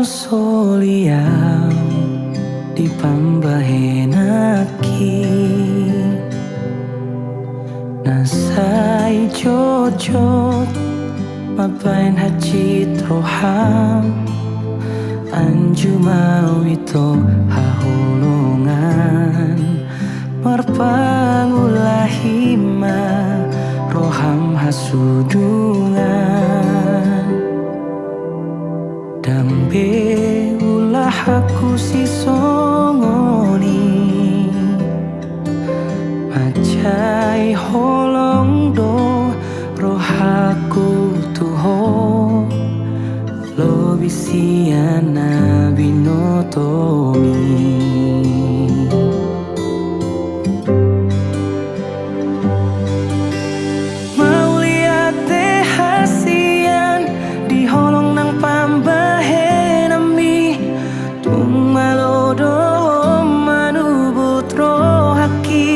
soliam di pambahenaki nasai cocot mapain hacit roham anju mawito hahulungan marpangulahima roham hasudungan dambe ulah aku si songoni macai holong do rohaku tuho lo bisiana binotomi mau lihat teh hasian di holong nang pambahenami tung malodo manubut rohaki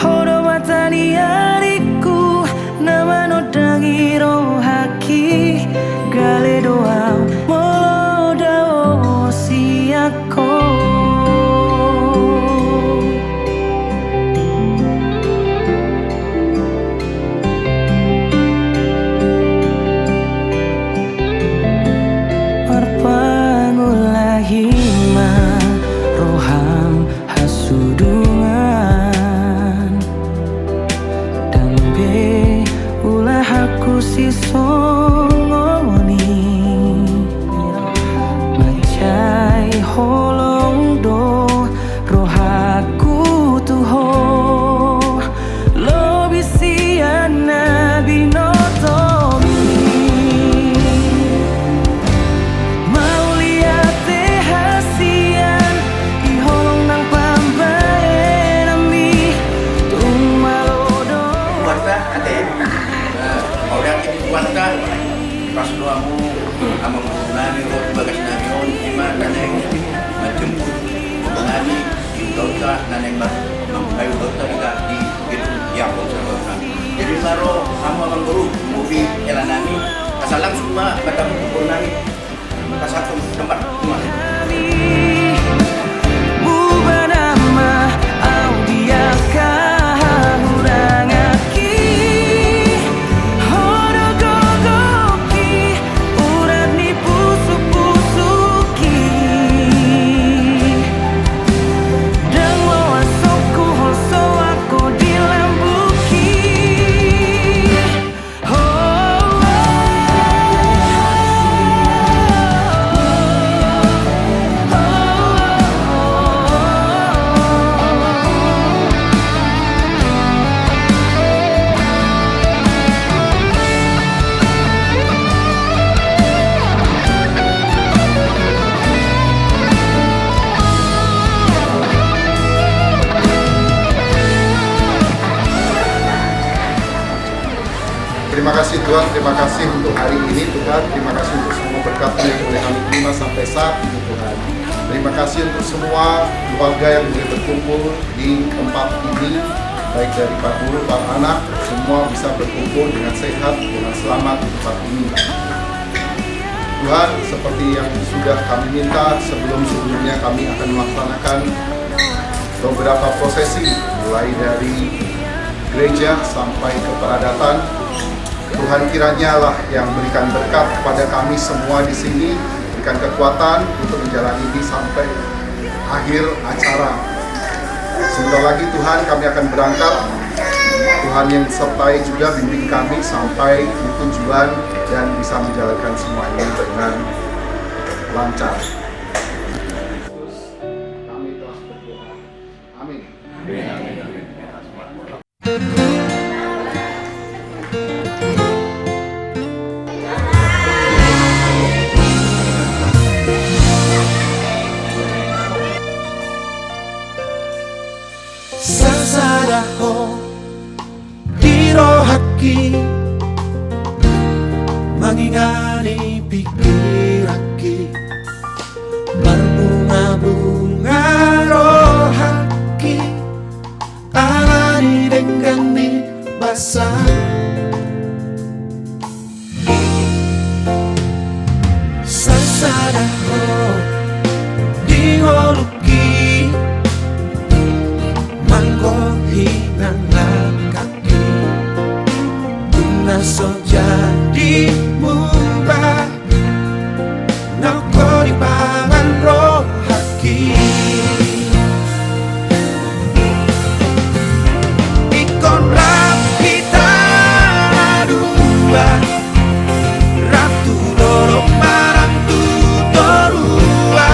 hodo matani ariku nama nodangi rohaki gale doa molodao siako marpangulahima roham hasudungan dambe ulah aku si songoni macai holong do rohaku tuho lo bisiana binotomi mau lihat teh hasian di holong nang pambahenami tung malodo Kuanta ate orang ini kuanta pas doamu ama nami ro bagas nami on ima kaneng macam nani dauta naneng ba kayu dauta ika di gitu ya ko sa jadi maro ama bang guru movie ela nami kasalang semua batang guru nami kasatu tempat semua Mubanama audiaka hurangaki horogogoki urat ni pusuk-pusuki dan wawasoku holso aku dilambuki Terima kasih Tuhan, terima kasih untuk hari ini Tuhan. Terima kasih untuk semua berkat yang boleh kami terima sampai saat ini Tuhan. Terima kasih untuk semua keluarga yang boleh berkumpul di tempat ini, baik dari Pak Guru, Pak Anak, semua bisa berkumpul dengan sehat, dengan selamat di tempat ini. Tuhan, seperti yang sudah kami minta sebelumnya kami akan melaksanakan beberapa prosesi, mulai dari gereja sampai ke peradatan. Tuhan kiranya lah yang berikan berkat kepada kami semua di sini, berikan kekuatan untuk menjalani ini sampai akhir acara. Sebentar lagi Tuhan kami akan berangkat. Tuhan yang sertai juga bimbing kami sampai di tujuan dan bisa menjalankan semua ini dengan lancar. Kami telah berdoa. Amin. Sasadaho dirohaki mangingani pikiraki berbunga-bunga rohaki alani dengan basah naso jadi mubah nako di pangan roh haki ikon rapita dua ratu dorok marang tu dorua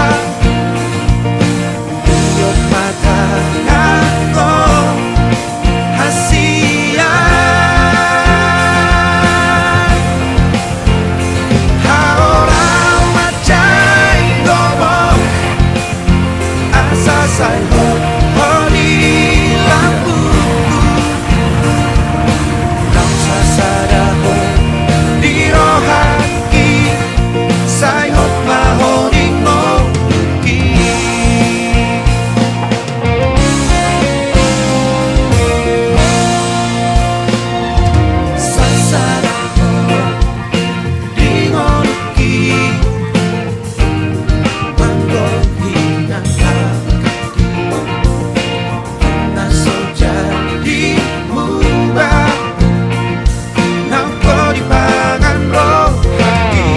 yuk mata ngako hasia haorang macai gobo asa sai ho di lampu lam sasada ho di rohaki sai ho mahoni ngoki sasada ho di ngoki manggo hinang hati naso jadi mubah nako di pangan roh hati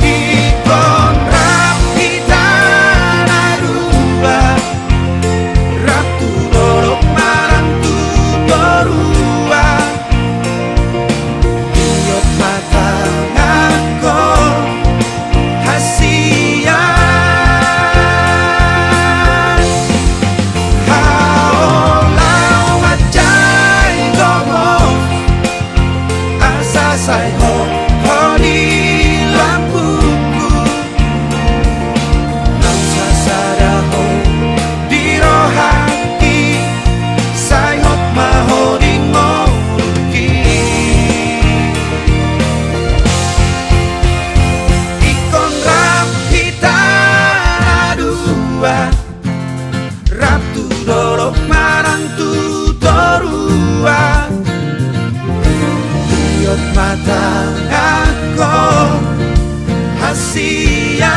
ikon rapita narua ratu dorok marang tu dorua yuk mata ngako hasia haolau macai gomo asa sai ho di lampuku lam sasada ho di rohaki sai ho maho di ngoki ikon rapita dua ratu dorok marang tu dorua yuk mata ngako hasia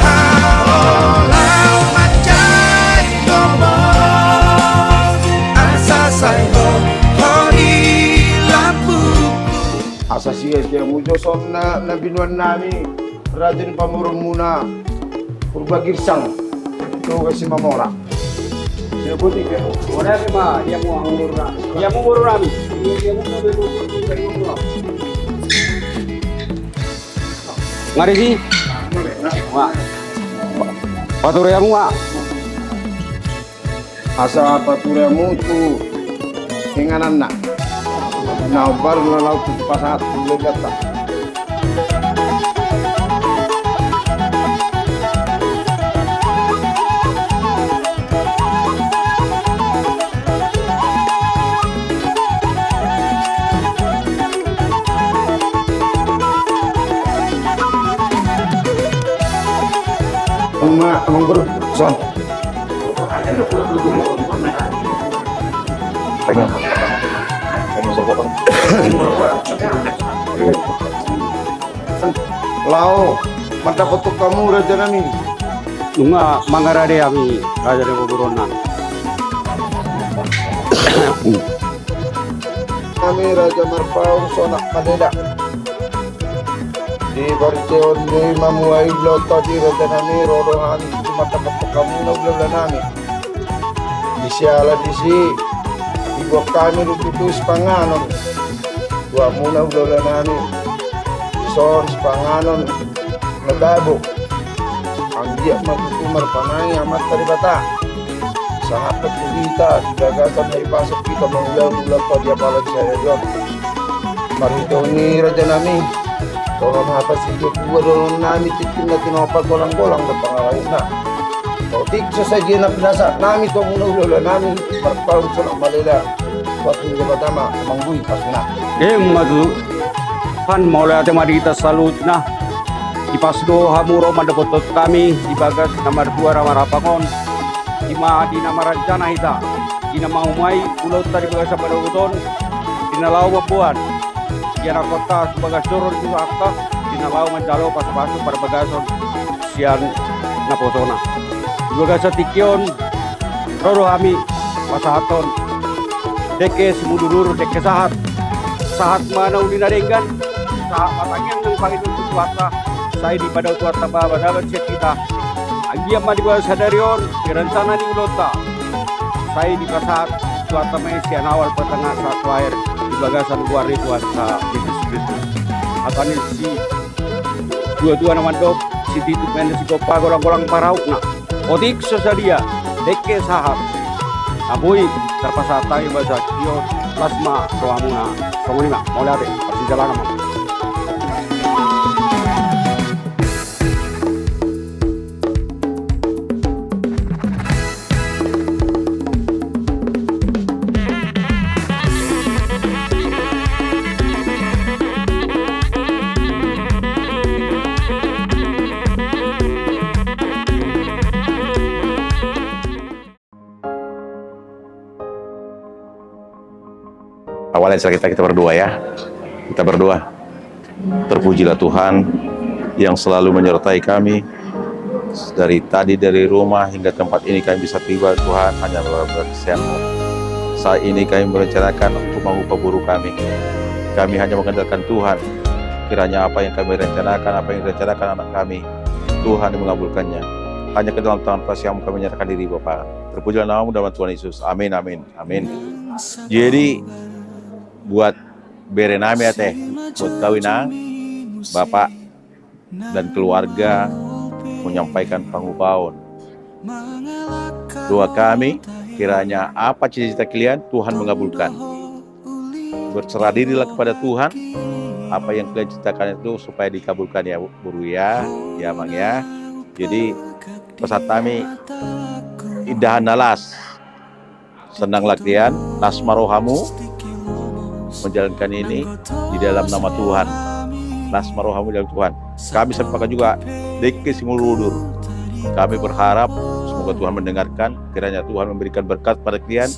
haolau macai gomo asa sai ho di lampuku Asa siya kaya mujo som na binuan nami Raden Pamurun muna Purbagirsang Ito kasi mamora Sino po di kayo? Wala ka ba? Diyan mo ang umuro na. Diyan mo umuro namin. Diyan mo umuro. Ngari si? Nga. Patuloy mo nga. Asa patura mo tu Hinganan na Naubar na laut tu pasat Lugata Amang bro, son. Lao, mata petuk kamu raja nami. Nunga mangarade ami raja de Boburonan. Kami raja Marpaung sonak madeda. Di Bariteon di Mamuai Loto di raja nami rodohan mata petuk kamu nabla nami. Di siala di si ibu kami lututus panganon. Dua muna nabla nami. Son panganon nadabo. Ang dia matutumar panay amat taribata. Sangat kita digagasan na ipasok kita mengulang-ulang pa dia palag saya yon. Marito ni raja nami. Tolong apa sih dua doang nami titin na tinopag golang-golang na pangalain na. O tik sa saja na pinasa nami to muna ulo nami marpaung sa malila. Waktu dia pertama mangguy pas na. Madu Han maulay ate marita salud na. Ipasdo hamuro mandapotot kami di bagas nomor 2 Ramarapangon. Ima di nama Rancana Hita. Di nama Umay Pulau tadi bagas pada uton. Di nalau mabuan. Di anak kota sebagai turun di akta. Di nalau mencalo pasu-pasu pada bagason. Sian naposona. Di bagas tikion. Roro kami pasahaton. Deke semudurur deke sahat. Sahat mana ulinarengan. Sahat matangnya ng Panginoon Tuwata. Saya di pada Tuwata Baba dapat kita. Agi yang di bawah sadarion. Rencana di Ulota. Saya di pasahat Tuwata may siyan awal petengah saat air. Di bagasan luar itu sa Yesus Kristus. Akan si dua-dua nama dok. Si Tito Mendes si Kopa golang-golang parauk na. Otik sesadia. Deke sahat. Aboy terpasat tayo bahasa Dio plasma rohamuna. Somunima, mau lihat harus jalan sama. Awalnya kita berdoa ya. Kita berdoa. Terpujilah Tuhan yang selalu menyertai kami. Dari tadi dari rumah hingga tempat ini kami bisa tiba Tuhan hanya berkesian-Mu. Saat ini kami merencanakan untuk mengubah buruh kami. Kami hanya mengandalkan Tuhan. Kiranya apa yang kami rencanakan, apa yang direncanakan anak kami, Tuhan yang mengabulkannya. Hanya ke dalam tangan kasih-Mu kami menyerahkan diri Bapa. Terpujilah nama-Mu dalam Tuhan Yesus. Amin, amin, amin. Jadi buat berename ya teh, buat kawinang Bapak dan keluarga menyampaikan pangupaon. Doa kami kiranya apa cita-cita kalian Tuhan mengabulkan. Berserah dirilah kepada Tuhan. Apa yang kalian citakan itu supaya dikabulkan ya Buru ya, ya Mang ya. Jadi pesan kami indahan nalas, senang latihan, nasmarohamu menjalankan ini di dalam nama Tuhan. Nasmarohamu dalam Tuhan. Kami sepakat juga deke simuludur. Kami berharap semoga Tuhan mendengarkan. Kiranya Tuhan memberikan berkat pada kalian,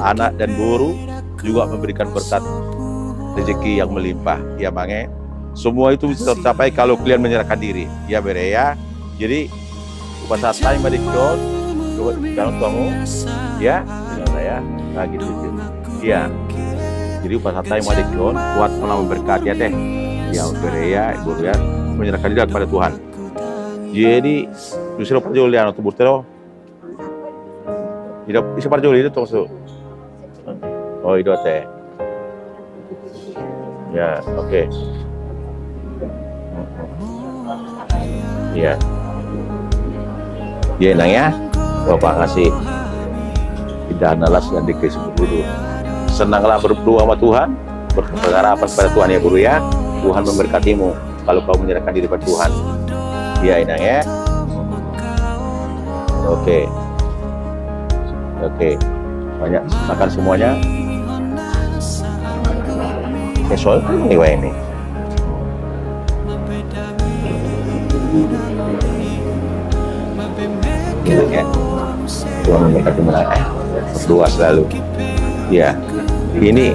anak dan guru juga memberikan berkat rezeki yang melimpah. Ya Mange. Semua itu bisa tercapai kalau kalian menyerahkan diri. Ya bere ya. Jadi upasatai madikon kalau kamu ya dengan saya nah gitu. Iya. Jadi upasatai madikon buat malam memberkati ya teh. Ya berea ibu ya menyerahkan diri kepada Tuhan. Jadi justru perjulian atau burtero tidak bisa perjulian itu terus. Oh itu teh. Ya oke. Ya. Ya nang ya. Bapak ngasih indah nalas dan dikasih dulu. Senanglah berdoa sama Tuhan, berharap pada Tuhan ya Guru ya. Tuhan memberkatimu kalau kau menyerahkan diri pada Tuhan. Ya Inang ya. Oke. Oke. Banyak makan semuanya. Soal ini. Ya. Tuhan memberkati mereka. Berdoa selalu. Ya. Ini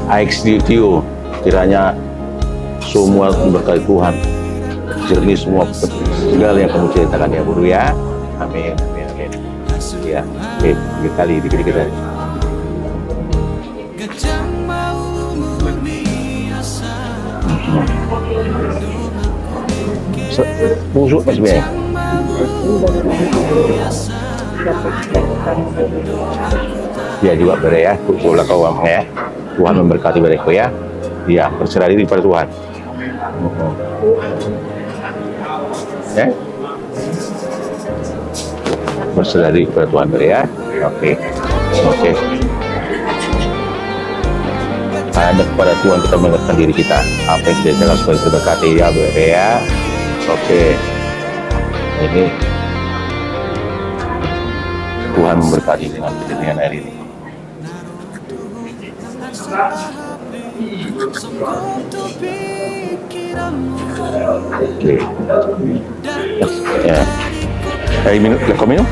AXDTU kiranya semua berkat Tuhan, jernih semua segala yang kamu ceritakan ya Guru ya. Amin, amin, amin. Ya, oke, kali dikit-dikit aja. Busuk mas Beng. Ya juga bere ya, boleh kau ya. Tuhan memberkati mereka ya. Ya, berserah diri pada Tuhan. Ya. Berserah diri pada Tuhan bere ya. Oke. Oke. Hanya kepada Tuhan kita mengingatkan diri kita. Apa yang kita jalan supaya terberkati ya bere ya. Oke. Ini Tuhan memberkati dengan kejadian hari ini. Oke. Ya. Minum, kau minum?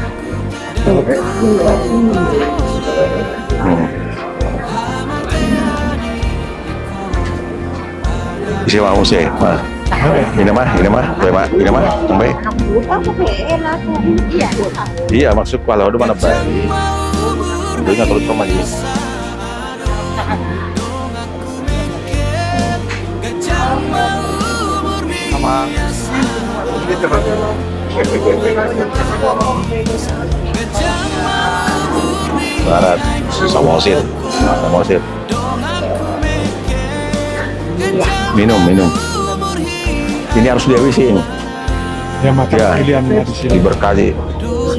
Isi mau sih, minum mah, sampai. Iya, maksud kalau udah mana baik. Udah nggak terus sama dia. Sama. Barat, samosir. Minum. Ini harus dihabisin. Ya maka pilihan di sini. Diberkati.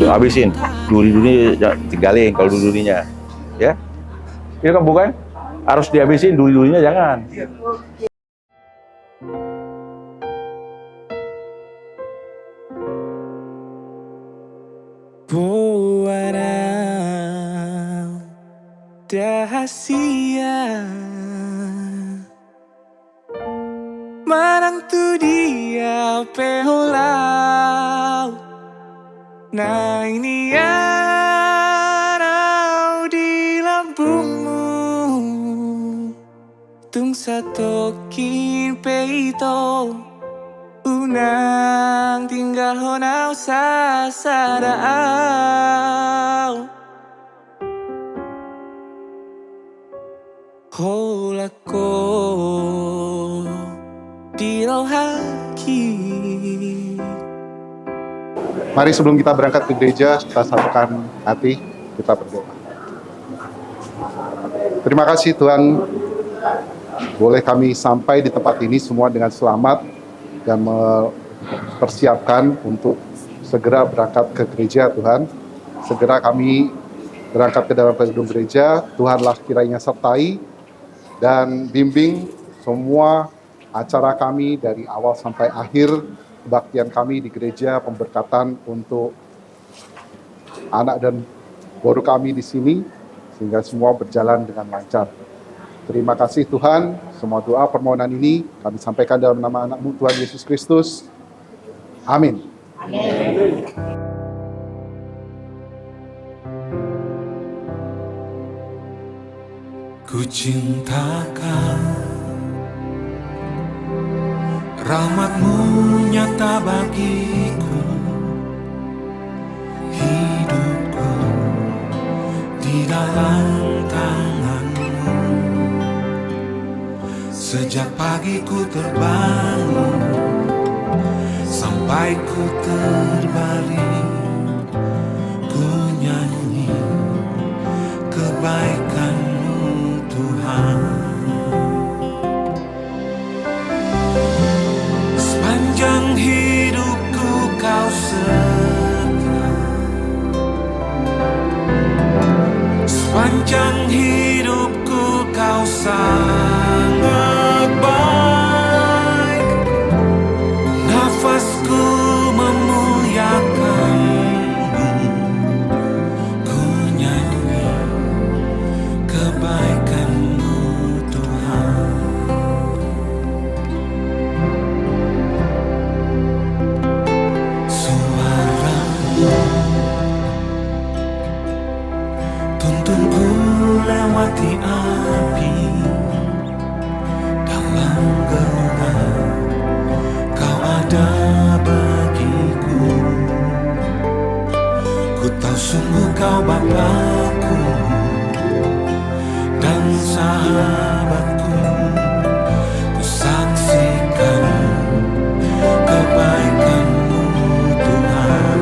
Habisin. Duri-duri tinggalin kalau duri-durinya. Ya. Ini kan bukan? Harus dihabisin, duri-durinya jangan. Buana dahasia Marang tu dia peholau Na ini arau di lambungmu Tung satokin peito Unang tinggal honau sasarau Holako dirohaki. Mari sebelum kita berangkat ke gereja, kita satukan hati, kita berdoa. Terima kasih Tuhan, boleh kami sampai di tempat ini semua dengan selamat dan mempersiapkan untuk segera berangkat ke gereja Tuhan. Segera kami berangkat ke dalam gedung gereja, Tuhanlah kiranya sertai dan bimbing semua acara kami dari awal sampai akhir, kebaktian kami di gereja, pemberkatan untuk anak dan boru kami di sini, sehingga semua berjalan dengan lancar. Terima kasih Tuhan, semua doa permohonan ini kami sampaikan dalam nama anak-Mu Tuhan Yesus Kristus. Amin. Amin. Ku cintakan rahmat-Mu nyata bagiku, hidupku di dalam tangan-Mu. Sejak pagi ku terbangun sampai ku terbaring, ku nyanyi kebaikan-Mu Tuhan. Sepanjang hidupku Kau setia, sepanjang hidupku Kau sangat baik. Nafasku memuliakan-Mu, ku nyanyi kebaikan-Mu Tuhan. Suara-Mu tuntunku lewati api, dalam gelap Kau ada bagiku. Ku tahu sungguh Kau Bapa-Ku dan sahabatku. Ku saksikan kebaikan-Mu Tuhan.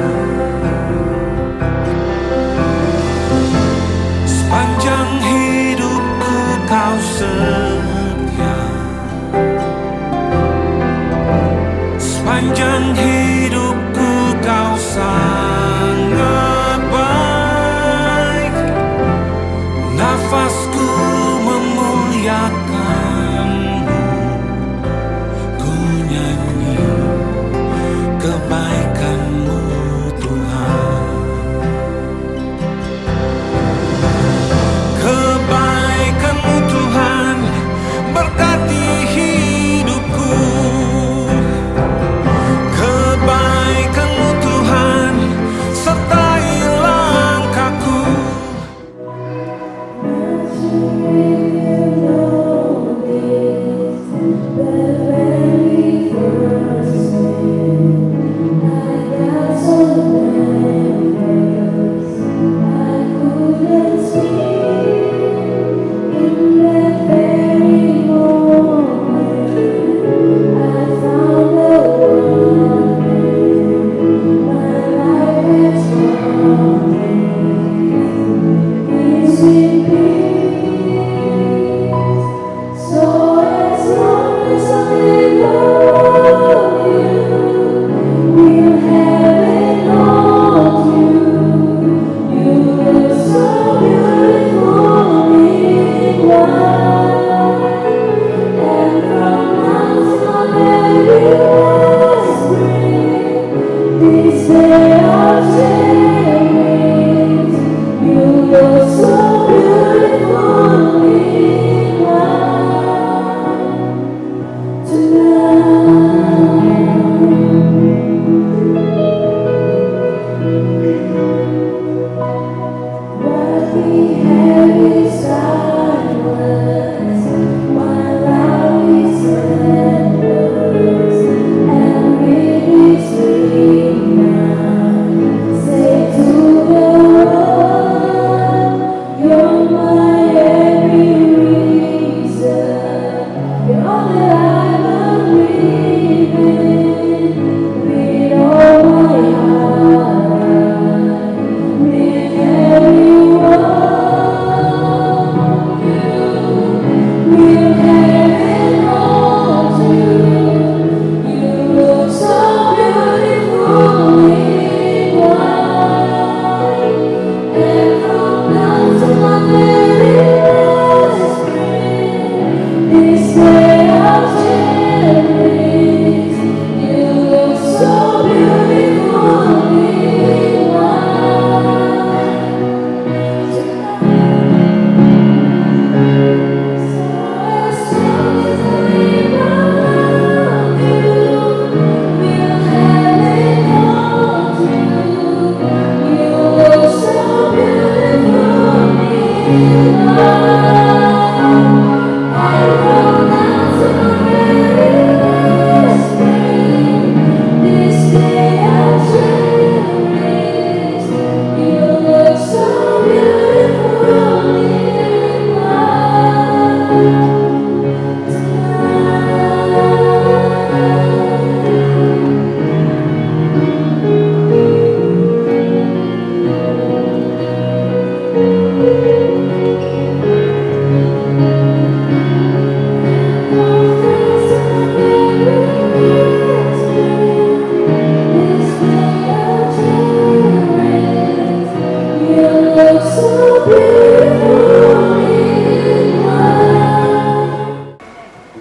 Sepanjang hidupku Kau setia, sepanjang hidupku Kau sangat baik. Nafasku memuliakan-Mu,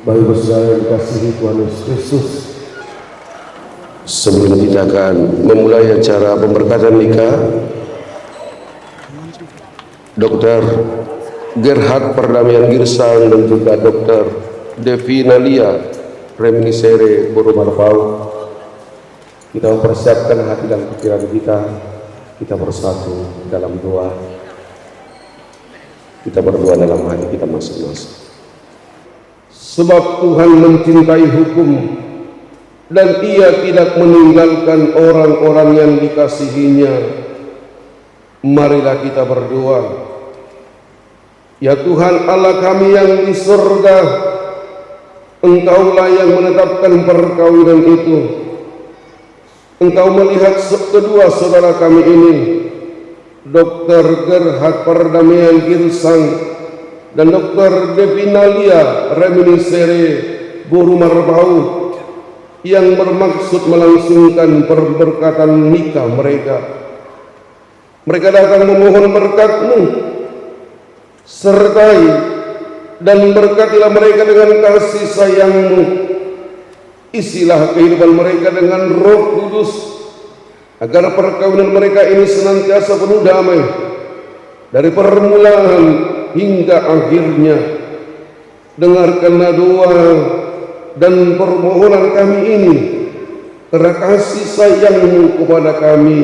Bapak saudara yang dikasihi Tuhan Yesus Kristus, sebelum kita akan memulai acara pemberkatan nikah, Dr. Gerhard Perdamaian Girsang dan juga Dr. Devina Lia Reminiscere Boromarpau, kita mempersiapkan hati dan pikiran kita bersatu dalam doa, kita berdoa dalam hati kita masing-masing. Sebab Tuhan mencintai hukum dan Ia tidak meninggalkan orang-orang yang dikasihinya. Marilah kita berdoa. Ya Tuhan Allah kami yang di surga, Engkaulah yang menetapkan perkawinan itu. Engkau melihat kedua saudara kami ini, Dr. Gerhard Perdamaian Girsang dan Dr. Devina Lia Reminiscere Boromarpau, yang bermaksud melangsungkan perberkatan nikah mereka. Mereka datang memohon berkat-Mu, sertai dan berkatilah mereka dengan kasih sayang-Mu. Isilah kehidupan mereka dengan Roh Kudus, agar perkawinan mereka ini senantiasa penuh damai dari permulaan hingga akhirnya. Dengarkanlah doa dan permohonan kami ini karena kasih sayang-Mu kepada kami.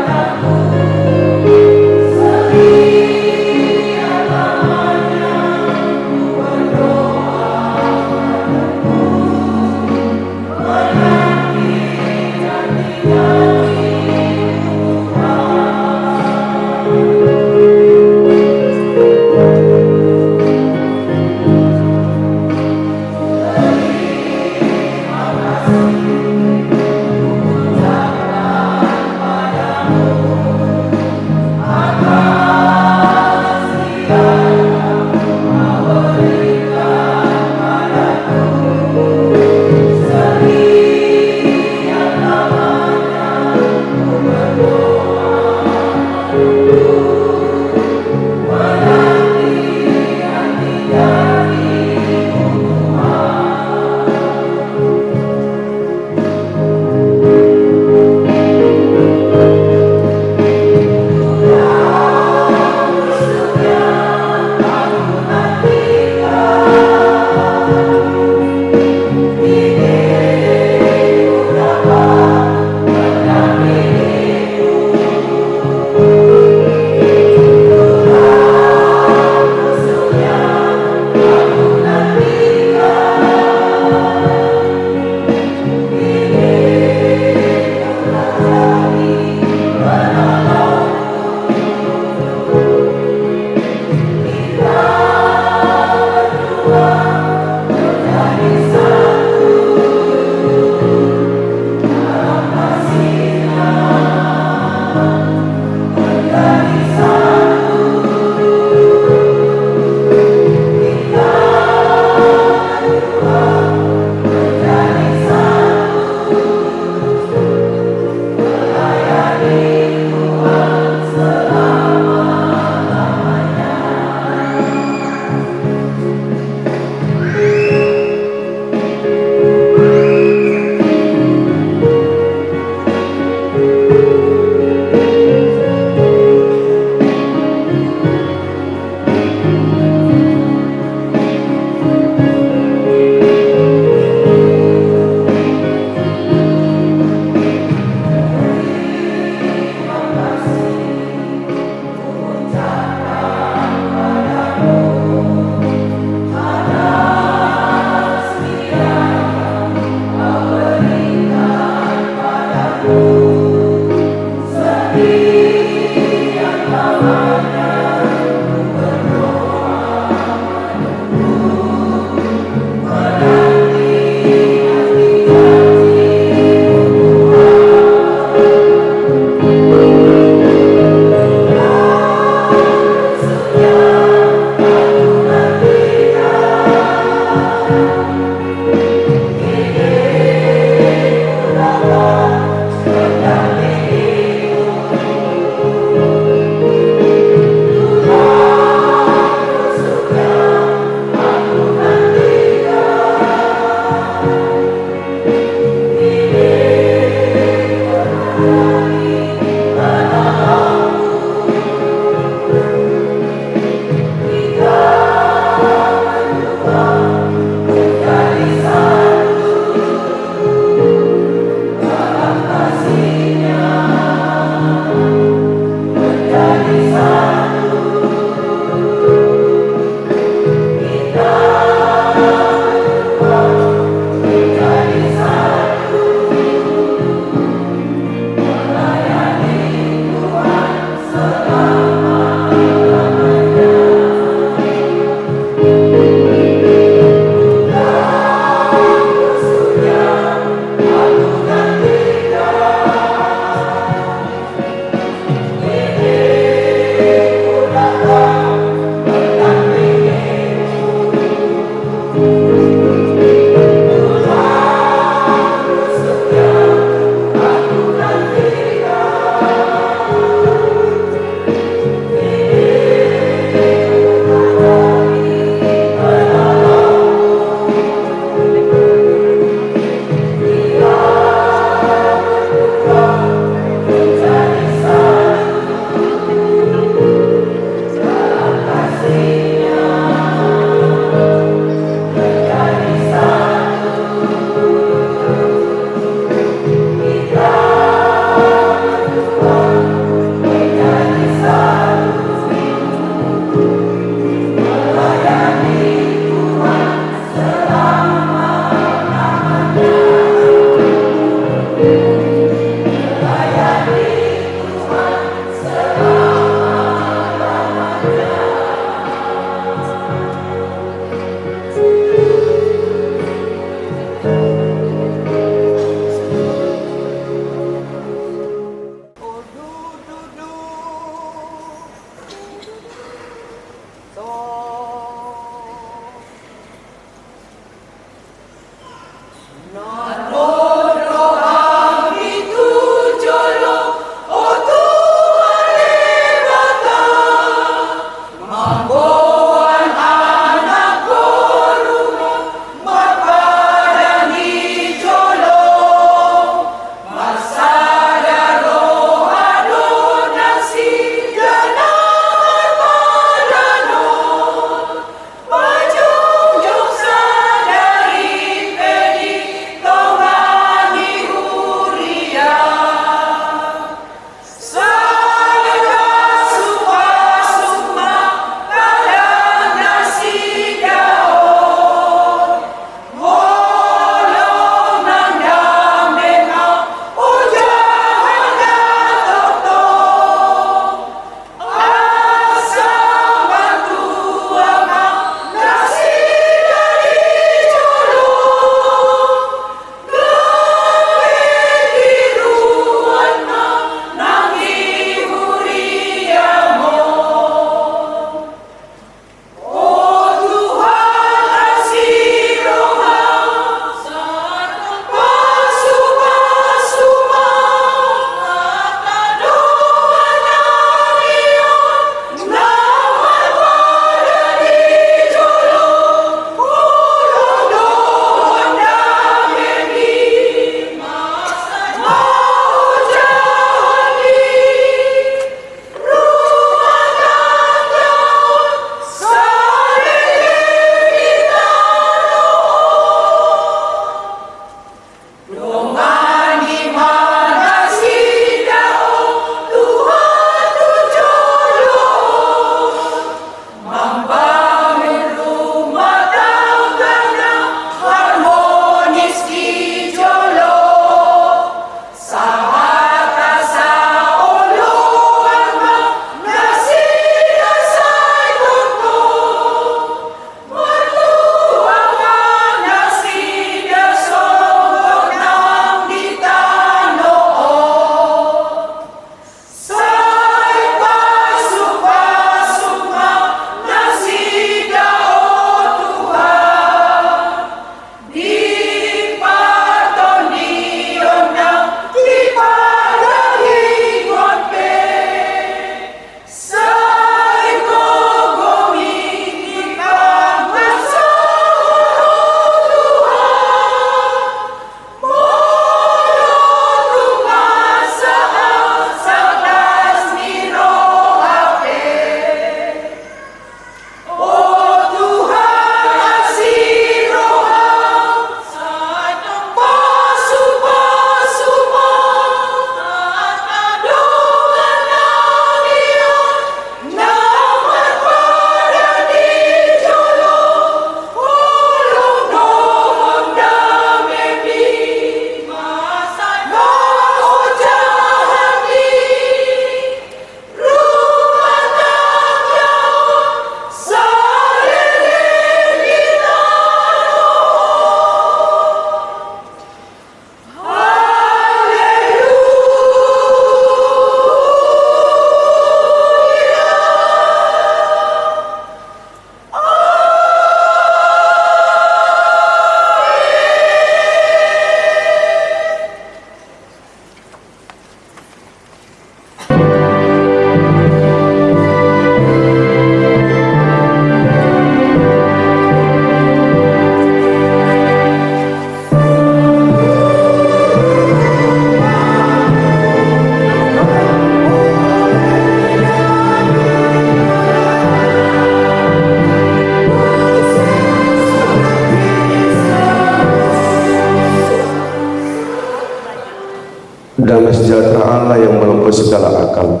damai sejahtera Allah yang melampaui segala akal,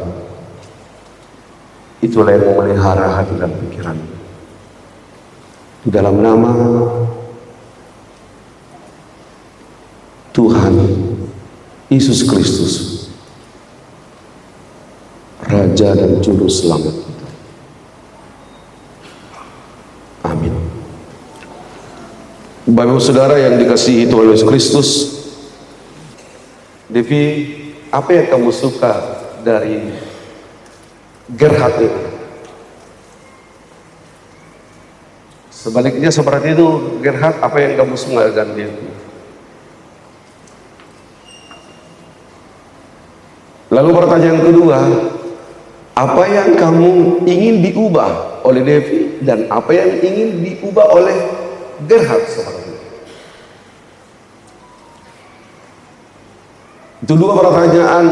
itulah yang memelihara hati dan pikiran. Di dalam nama Tuhan Yesus Kristus, Raja dan Juru Selamat kita. Amin. Bapak Ibu Saudara yang dikasihi Tuhan Yesus Kristus, Devi, apa yang kamu suka dari Gerhard ini? Sebaliknya seperti itu, Gerhard, apa yang kamu suka dengan Devi? Lalu pertanyaan kedua, apa yang kamu ingin diubah oleh Devi dan apa yang ingin diubah oleh Gerhard seperti itu? Itu dua pertanyaan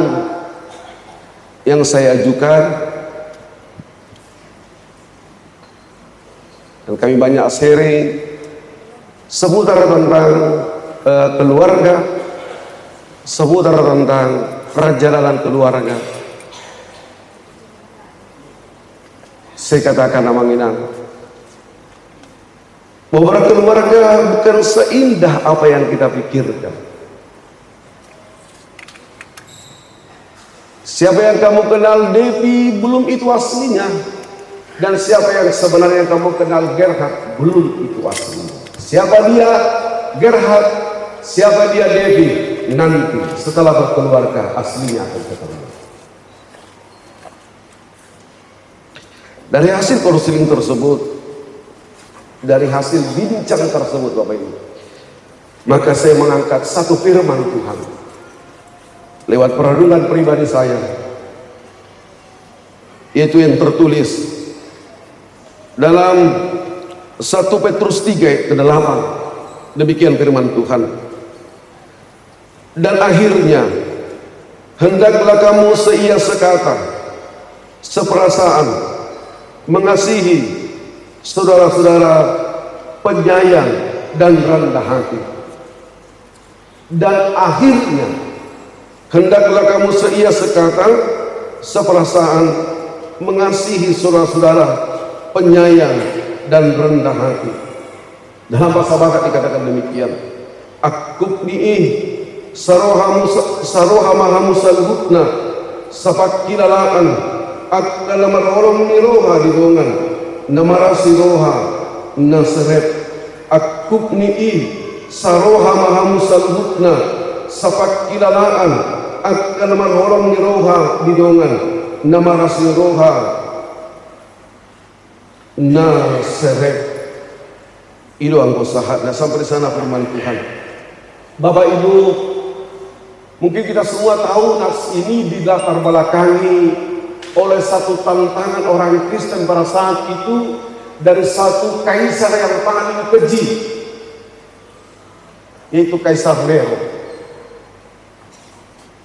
yang saya ajukan, dan kami banyak sharing seputar tentang keluarga, seputar tentang perjalanan keluarga. Saya katakan nama Minang, bahwa keluarga bukan seindah apa yang kita pikirkan. Siapa yang kamu kenal Devi belum itu aslinya, dan siapa yang sebenarnya kamu kenal Gerhard belum itu aslinya. Siapa dia Gerhard, siapa dia Devi, nanti setelah berkeluarga aslinya akan ketemu. Dari hasil konseling tersebut, dari hasil bincang tersebut Bapak Ibu, maka saya mengangkat satu firman Tuhan lewat perenungan pribadi saya, yaitu yang tertulis dalam 1 Petrus 3 ayat 8. Demikian firman Tuhan. Dan akhirnya hendaklah kamu seia sekata, seperasaan, mengasihi saudara-saudara, penyayang dan rendah hati. Dan akhirnya hendaklah kamu seia sekata, seperasaan, mengasihi saudara-saudara, penyayang dan rendah hati. Dalam bahasa Barat dikatakan demikian, akubni'i saroha mahamu salhutna sapak kilalaan ak dalamar orang niroha didongan namarasi roha nasrep akubni'i saroha mahamu salhutna sapak kilalaan ak dalamar orang niroha didongan namarasi roha nasrep. Itu angko sahat. Nah, sampai di sana firman Tuhan. Bapak Ibu, mungkin kita semua tahu nas ini dilatar belakangi oleh satu tantangan orang Kristen pada saat itu dari satu kaisar yang paling keji, yaitu Kaisar Nero.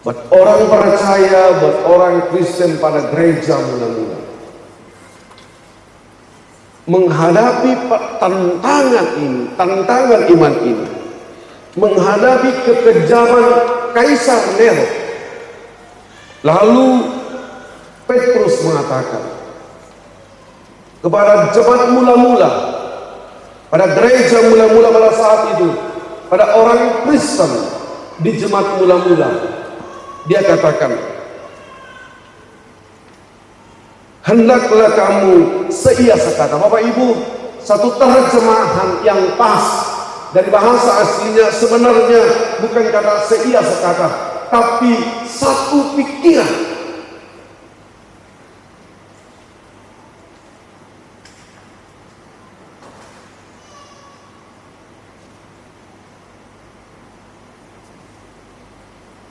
Buat orang percaya, buat orang Kristen pada gereja mula-mula menghadapi tantangan ini, tantangan iman ini, menghadapi kekejaman Kaisar Nero. Lalu Petrus mengatakan kepada jemaat mula-mula, pada gereja mula-mula pada saat itu, pada orang Kristen di jemaat mula-mula, dia katakan, hendaklah kamu seia sekata. Bapak Ibu, satu terjemahan yang pas dari bahasa aslinya sebenarnya bukan kata seia sekata, tapi satu pikiran.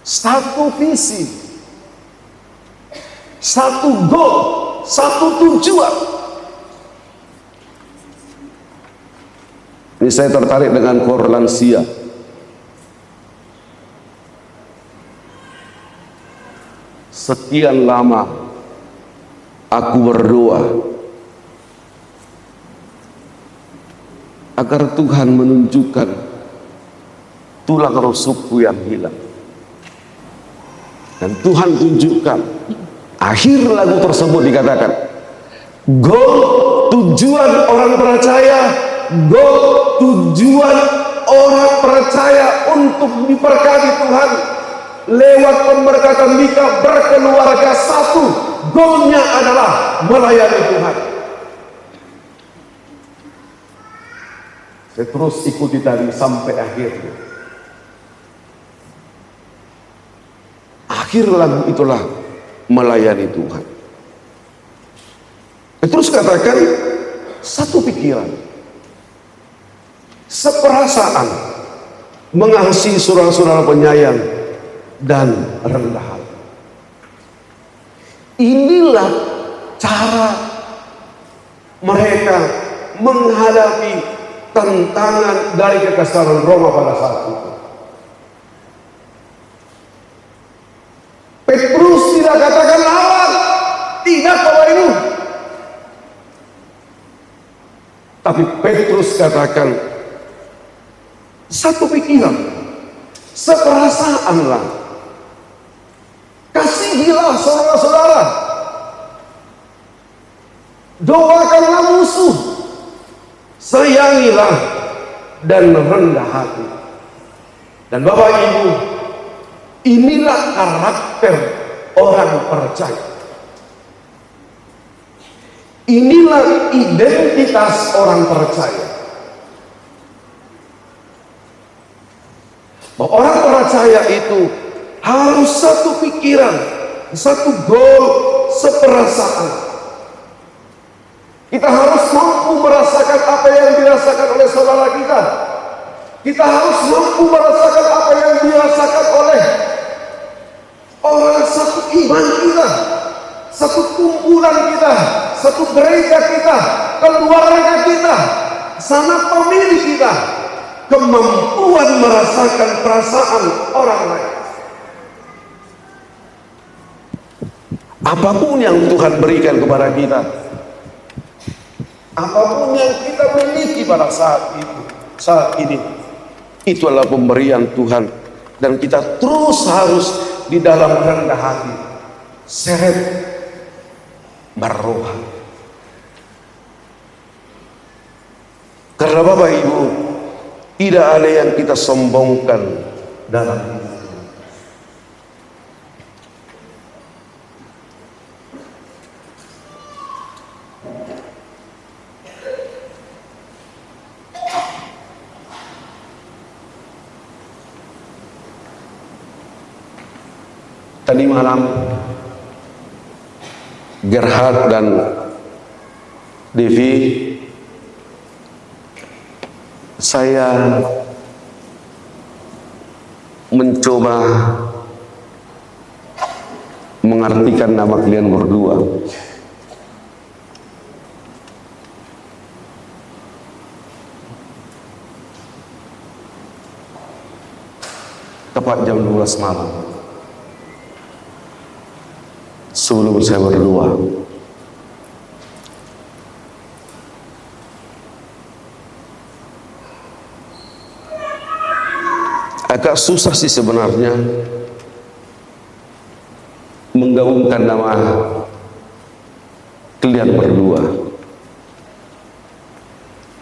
Satu visi, satu goal, satu tujuan. Ini saya tertarik dengan kor lansia. Sekian lama aku berdoa agar Tuhan menunjukkan tulang rusukku yang hilang. Dan Tuhan tunjukkan. Akhir lagu tersebut dikatakan, goal tujuan orang percaya, goal tujuan orang percaya untuk diberkati Tuhan lewat pemberkatan Mika berkeluarga satu. Goalnya adalah melayani Tuhan. Saya terus ikuti tadi sampai akhirnya. Akhir lagu itulah melayani Tuhan. Terus katakan satu pikiran, seperasaan, mengasihi saudara-saudara penyayang dan rendah hati. Inilah cara mereka menghadapi tantangan dari kekasaran Roma pada saat itu. Petrus tidak katakan lawan, tidak Bapak Ibu. Tapi Petrus katakan satu pikiran, seperasaanlah, kasihilah saudara-saudara, doakanlah musuh, sayangilah dan rendah hati. Dan Bapak Ibu, inilah karakter orang percaya. Inilah identitas orang percaya. Bahwa orang percaya itu harus satu pikiran, satu goal, seperasaan. Kita harus mampu merasakan apa yang dirasakan oleh saudara kita. Kita harus mampu merasakan apa yang dirasakan oleh orang satu iman kita, satu kumpulan kita, satu gereja kita, keluarga kita, sanak pemilih kita. Kemampuan merasakan perasaan orang lain. Apapun yang Tuhan berikan kepada kita, apapun yang kita miliki pada saat ini, itu adalah pemberian Tuhan. Dan kita terus harus di dalam rendah hati, seret berroha. Karena Bapak Ibu, tidak ada yang kita sombongkan dalam hidup. Tadi malam Gerhard dan Devi, saya mencoba mengartikan nama kalian berdua. Tepat jam 12 malam, sebelum saya berdua, agak susah sih sebenarnya menggabungkan nama kalian berdua.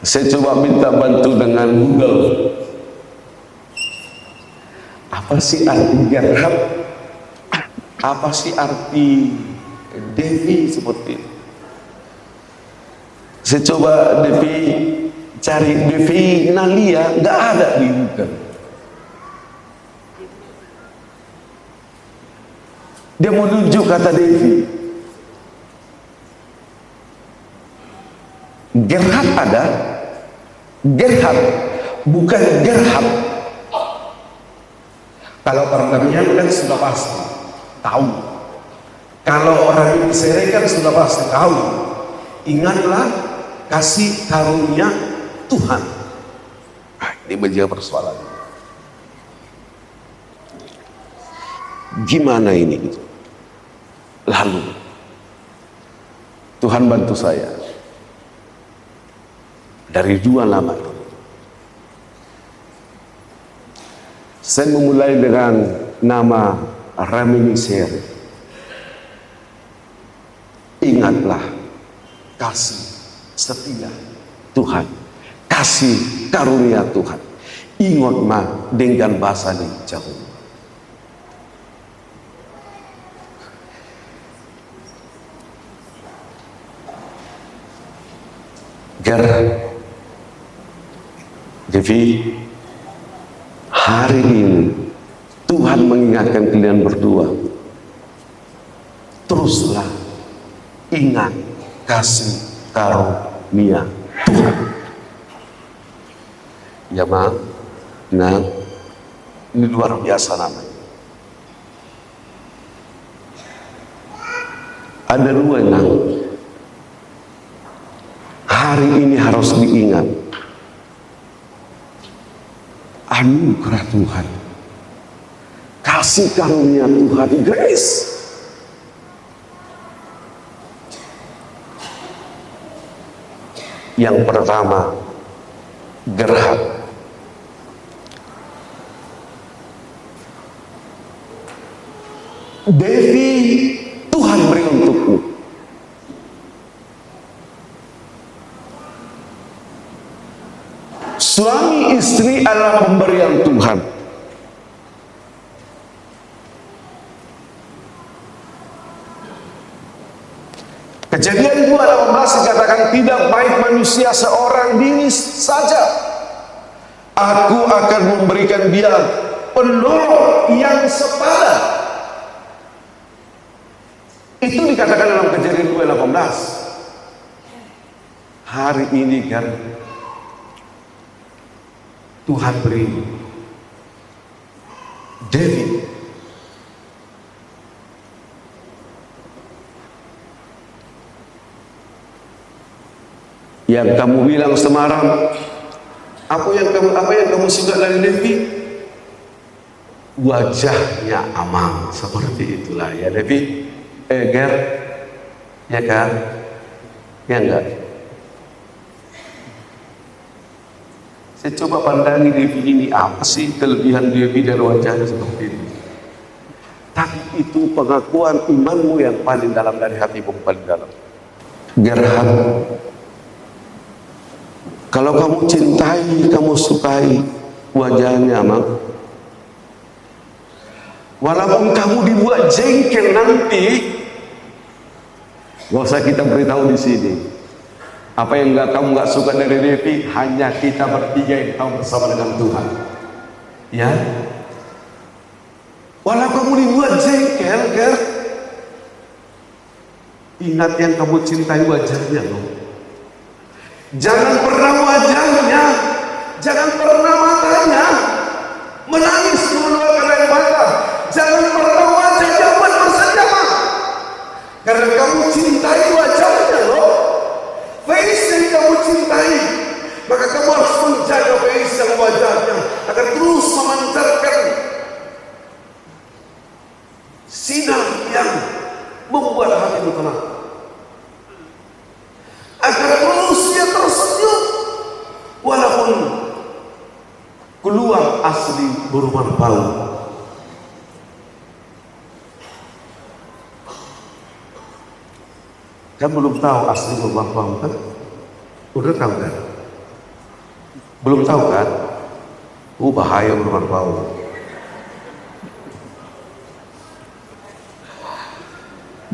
Saya coba minta bantu dengan Google. Apa sih arti Gerhard? Apa sih arti Devi seperti itu? Saya coba Devi cari Devi Nalia, nggak ada di Google. Dia menunjuk kata Devi. Gerhard ada, Gerhard bukan Gerhard. Kalau pertanian kan sudah pasti tahu. Kalau orang ini sere kan sudah pasti tahu. Ingatlah kasih karunia Tuhan. Ini menjadi persoalan. Gimana ini gitu? Lalu Tuhan bantu saya dari dua nama itu. Saya memulai dengan nama reminiscere. Ingatlah kasih setia Tuhan, kasih karunia Tuhan. Ingat mah dengan bahasa di jauh. Jadi hari ini Tuhan mengingatkan kalian berdua, teruslah ingat kasih karunia Tuhan. Ya ma, nah ini luar biasa namanya. Ada dua yang hari ini harus diingat. Anugerah Tuhan, kasih karunia Tuhan, grace. Yang pertama, gerhat. Devi Tuhan beri untukmu. Suami istri adalah pemberian Tuhan. Kejadian 2:18 dikatakan, tidak baik manusia seorang diri saja. Aku akan memberikan dia penolong yang sepadan. Itu dikatakan dalam Kejadian 2:18. Hari ini kan Tuhan beri David yang kamu bilang semalam, apa yang kamu suka dari David? Wajahnya aman, seperti itulah ya David. Ger, ya kan? Ya enggak? Saya coba pandangi Devi ini, apa sih kelebihan Devi dari wajahnya seperti ini? Tapi itu pengakuan imanmu yang paling dalam dari hatimu paling dalam. Gerhard, kalau kamu cintai, kamu sukai wajahnya, Mak, walaupun kamu dibuat jengkel nanti, gak usah kita beritahu di sini. Apa yang kamu nggak suka dari Devi, hanya kita bertiga yang tahu bersama dengan Tuhan. Ya, walau kamu dibuat jengkel, Ger, ingat yang kamu cintai wajahnya loh. Jangan pernah wajahnya, jangan pernah matanya menangis mengeluarkan air mata. Jangan pernah wajahnya buat bersenyum, karena kamu cintai wajahnya loh. Face yang kamu cintai, maka kamu harus menjaga face yang wajahnya agar terus memancarkan sinar yang membuat hatimu tenang, agar terus dia tersenyum walaupun keluar asli berumah bau. Kan belum tahu asli berumah bau kan? Udah tahu kan? Belum tahu kan? Bahaya berumah bau.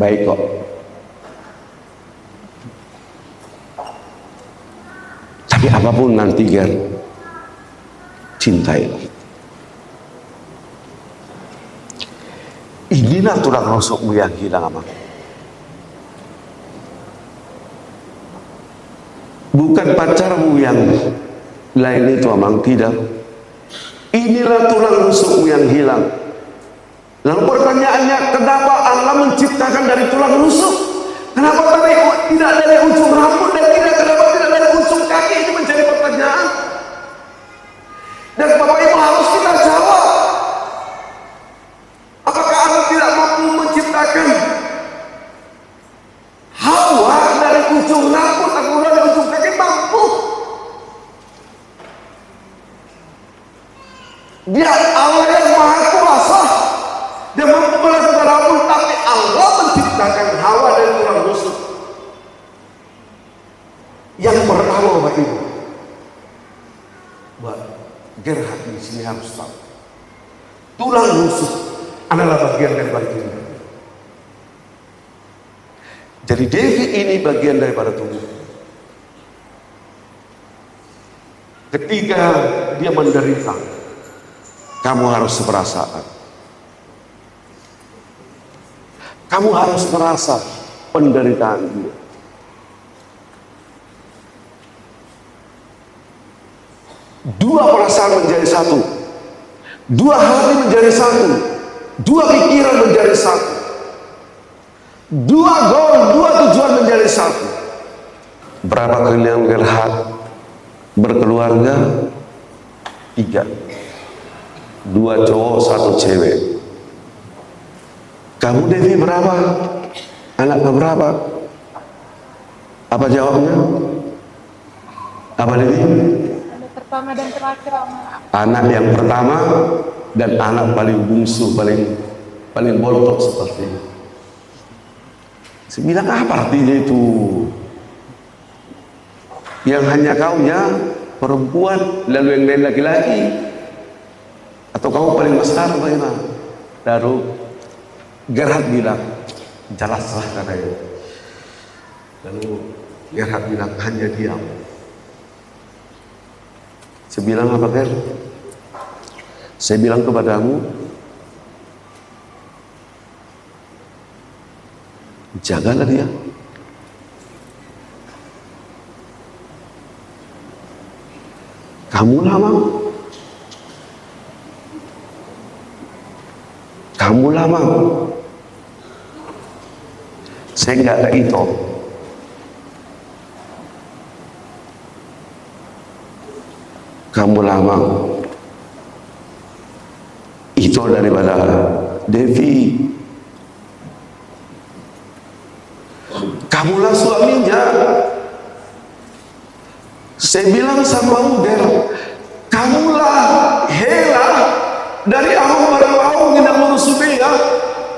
Baik kok. Tapi apapun nanti kan, cintailah. Inilah tulang rusukmu yang hilang, amat. Bukan pacarmu yang lain itu, Amang, tidak. Inilah tulang rusukmu yang hilang. Lalu pertanyaannya, kenapa Allah menciptakan dari tulang rusuk? Kenapa tidak dari ujung rambut dan kenapa tidak dari ujung kaki? Itu menjadi pertanyaan. Dan Bapak Ibu harus kita jawab. Apakah Allah tidak mampu menciptakan Hawa dari ujung rambut atau dari ujung kaki? Mampu. Dia Allah yang maha kuasa. Dia mampu Gerhard di sini harus tahu. Tulang rusuk adalah bagian dari tubuh. Jadi Devi ini bagian daripada tubuh. Ketika dia menderita, kamu harus perasaan. Kamu harus merasa penderitaan dia. Dua perasaan menjadi satu, dua hati menjadi satu, dua pikiran menjadi satu, dua goal, dua tujuan menjadi satu. Berapa kalian Gerhard berkeluarga? 3, 2 cowok 1 cewek. Kamu Devi berapa? Anak berapa? Apa jawabnya? Apa Devi? Pertama dan terakhir, Om. Anak yang pertama dan anak paling bungsu, paling bontot seperti itu. Saya bilang apa artinya itu? Yang hanya kau ya perempuan, lalu yang lain laki-laki, atau kamu paling besar bagaimana? Lalu Gerhard bilang, jelaslah katanya. Lalu Gerhard bilang, hanya diam. Saya bilang apa Ger? Saya bilang kepadamu, jagalah dia. Kamu lama. Kamu lama. Saya nggak ada itu. Kamu lama. Itu daripada Devi. Kamulah suaminya. Saya bilang sama Uder, kamulah Hela dari Ahum Barawau Gina Monusubea,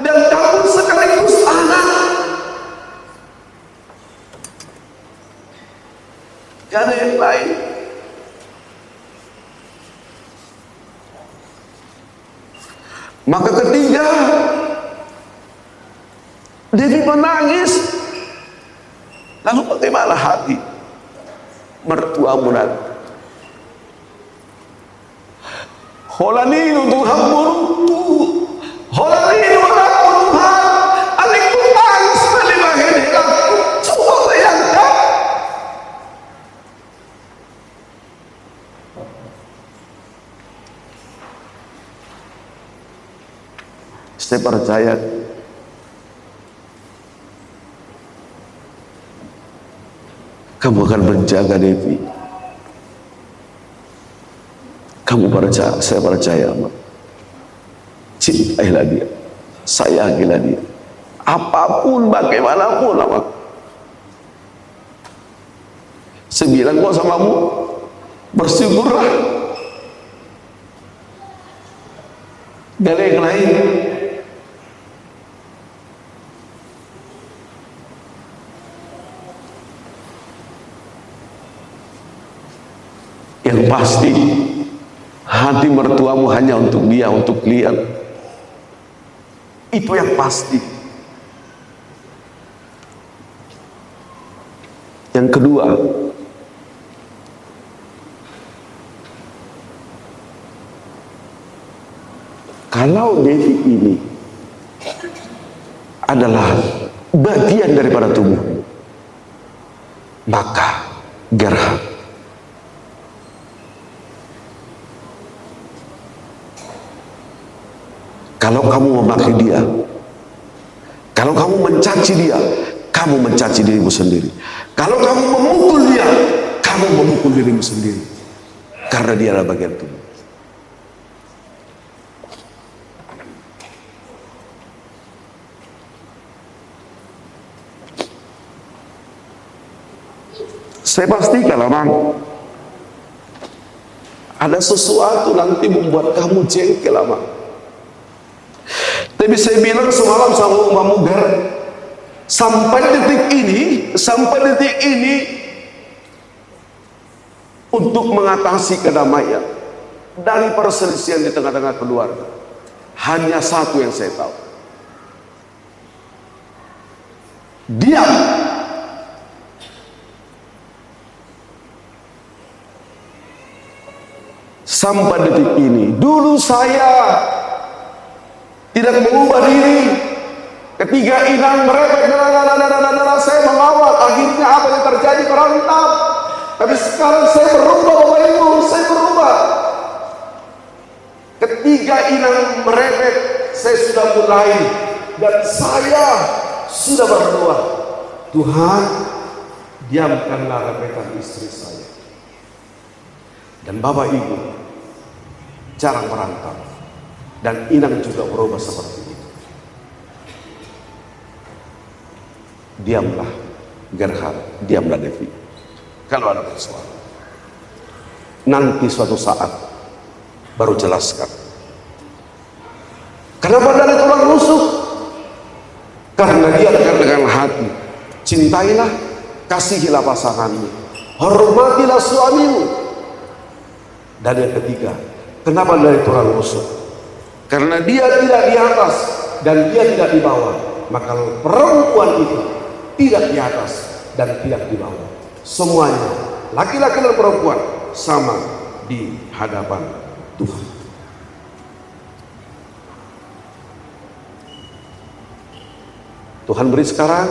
dan kamu sekaligus anak. Gak ada yang lain. Maka ketiga, Devi menangis. Lalu bagaimana hati mertuamu nanti? Holaninu Tuhan murutu, holaninu anakku Tuhan, alikku tangis melibahin helaku, coba bayangkan. Saya percaya kamu akan menjaga Devi. Kamu percaya, saya percaya, cintailah dia, sayangilah dia, apapun bagaimanapun lama. Saya bilang kok samamu, bersyukurlah. Gak ada yang lain. Yang pasti hati mertuamu hanya untuk dia, untuk kalian. Itu yang pasti. Yang kedua, kalau Devi ini adalah bagian daripada tubuh, maka Gerhard, kalau kamu memakai dia, kalau kamu mencaci dia, kamu mencaci dirimu sendiri. Kalau kamu memukul dia, kamu memukul dirimu sendiri. Karena dia adalah bagian tubuh. Saya pastikan Amang, ada sesuatu nanti membuat kamu jengkel Amang. Tapi saya bilang semalam sama Umamu Gar, sampai detik ini untuk mengatasi kedamaian, dari perselisihan di tengah-tengah keluarga. Hanya satu yang saya tahu. Diam. Sampai detik ini. Dulu saya tidak mengubah diri. Ketika inang merepek, saya mengawal. Akhirnya apa yang terjadi berantem. Tapi sekarang saya berubah, Bapak Ibu, saya berubah. Ketika inang merepek, saya sudah mulai dan saya sudah berdoa, Tuhan, diamkanlah repekan istri saya. Dan Bapak Ibu jarang berantem, dan inang juga berubah seperti itu. Diamlah Gerhard, diamlah Devi. Kalau ada persoalan, nanti suatu saat baru jelaskan. Kenapa dari tulang rusuk? Karena dia dengan hati. Cintailah, kasihilah pasanganmu, hormatilah suamimu. Dan yang ketiga, kenapa dari tulang rusuk? Karena dia tidak di atas dan dia tidak di bawah. Maka perempuan itu tidak di atas dan tidak di bawah. Semuanya, laki-laki dan perempuan, sama di hadapan Tuhan. Tuhan beri sekarang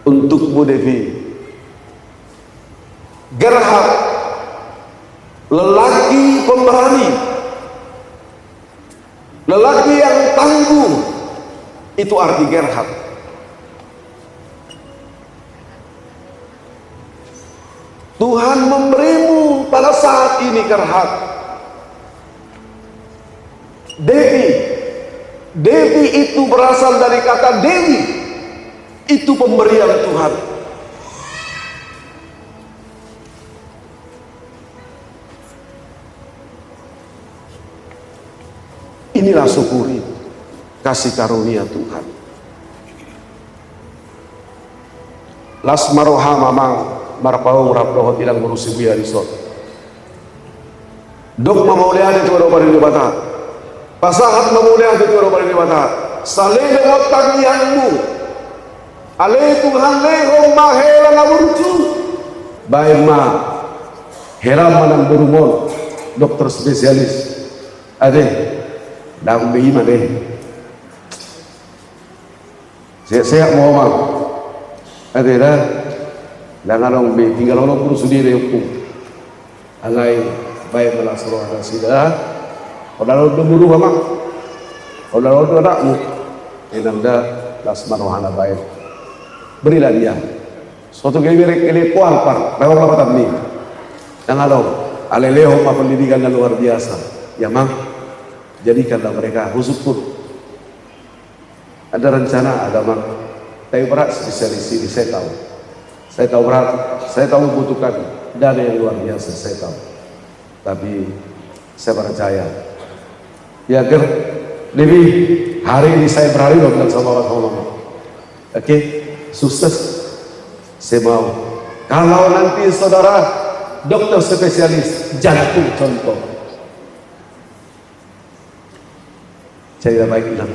untuk Bu Devi, Gerhard, lelaki pemberani, lelaki yang tangguh. Itu arti Gerhard. Tuhan memberimu pada saat ini Gerhard. Devi itu berasal dari kata Dewi. Itu pemberian Tuhan. Inilah syukuri kasih karunia Tuhan. Lasmaroha mamang marpau rapdoho tidak ngurusi biar risot. Dok mamaulian itu roba di bata. Pasahat mamaulian itu roba di bata. Saleh lewat tangianmu. Ale Tuhan lehong mahela ngabuncu. Baik ma. Heram manang berumon. Dokter spesialis. Ade. Dang bima deh. Sehat mau mang. Ade dah. Dan orang tinggal orang pun sendiri hukum. Angai baik melasroh ada sida. Kalau udah buru mak. Kalau udah anakmu. Enanda lasmarohana baik. Berilah dia. Suatu kali kual par. Lewat lapatan ni. Dan kalau aleleho pendidikan yang luar biasa. Ya mak. Jadikanlah mereka husuk pun. Ada rencana ada mak. Tapi berat spesialis ini saya tahu. Saya tahu berat, saya tahu membutuhkan dana yang luar biasa, saya tahu. Tapi saya percaya. Ya Ger, Devi, hari ini saya berhari loh bilang sama Bapak Mama. Oke, sukses. Saya mau. Kalau nanti saudara dokter spesialis jantung contoh, jadilah baik bilang,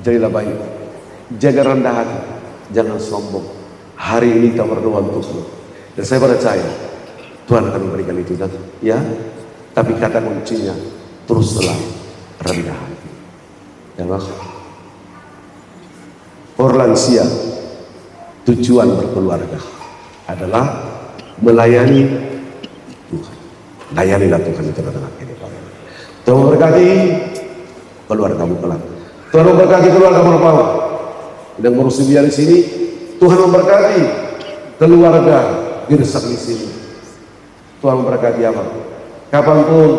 jadilah baik, jaga rendah hati, jangan sombong. Hari ini kita berdoa untukmu, dan saya percaya Tuhan akan memberikan itu, dan ya. Tapi kata kuncinya teruslah rendah hati. Ya mas. Orlansia tujuan berkeluarga adalah melayani Tuhan. Layanilah Tuhan di tengah-tengah kehidupan. Tuhan memberkati keluargamu kelak. Tuhan memberkati keluarga merpau. Dan ngurusin dia di sini. Tuhan memberkati keluarga Girsang di sini. Tuhan memberkati apa? Kapanpun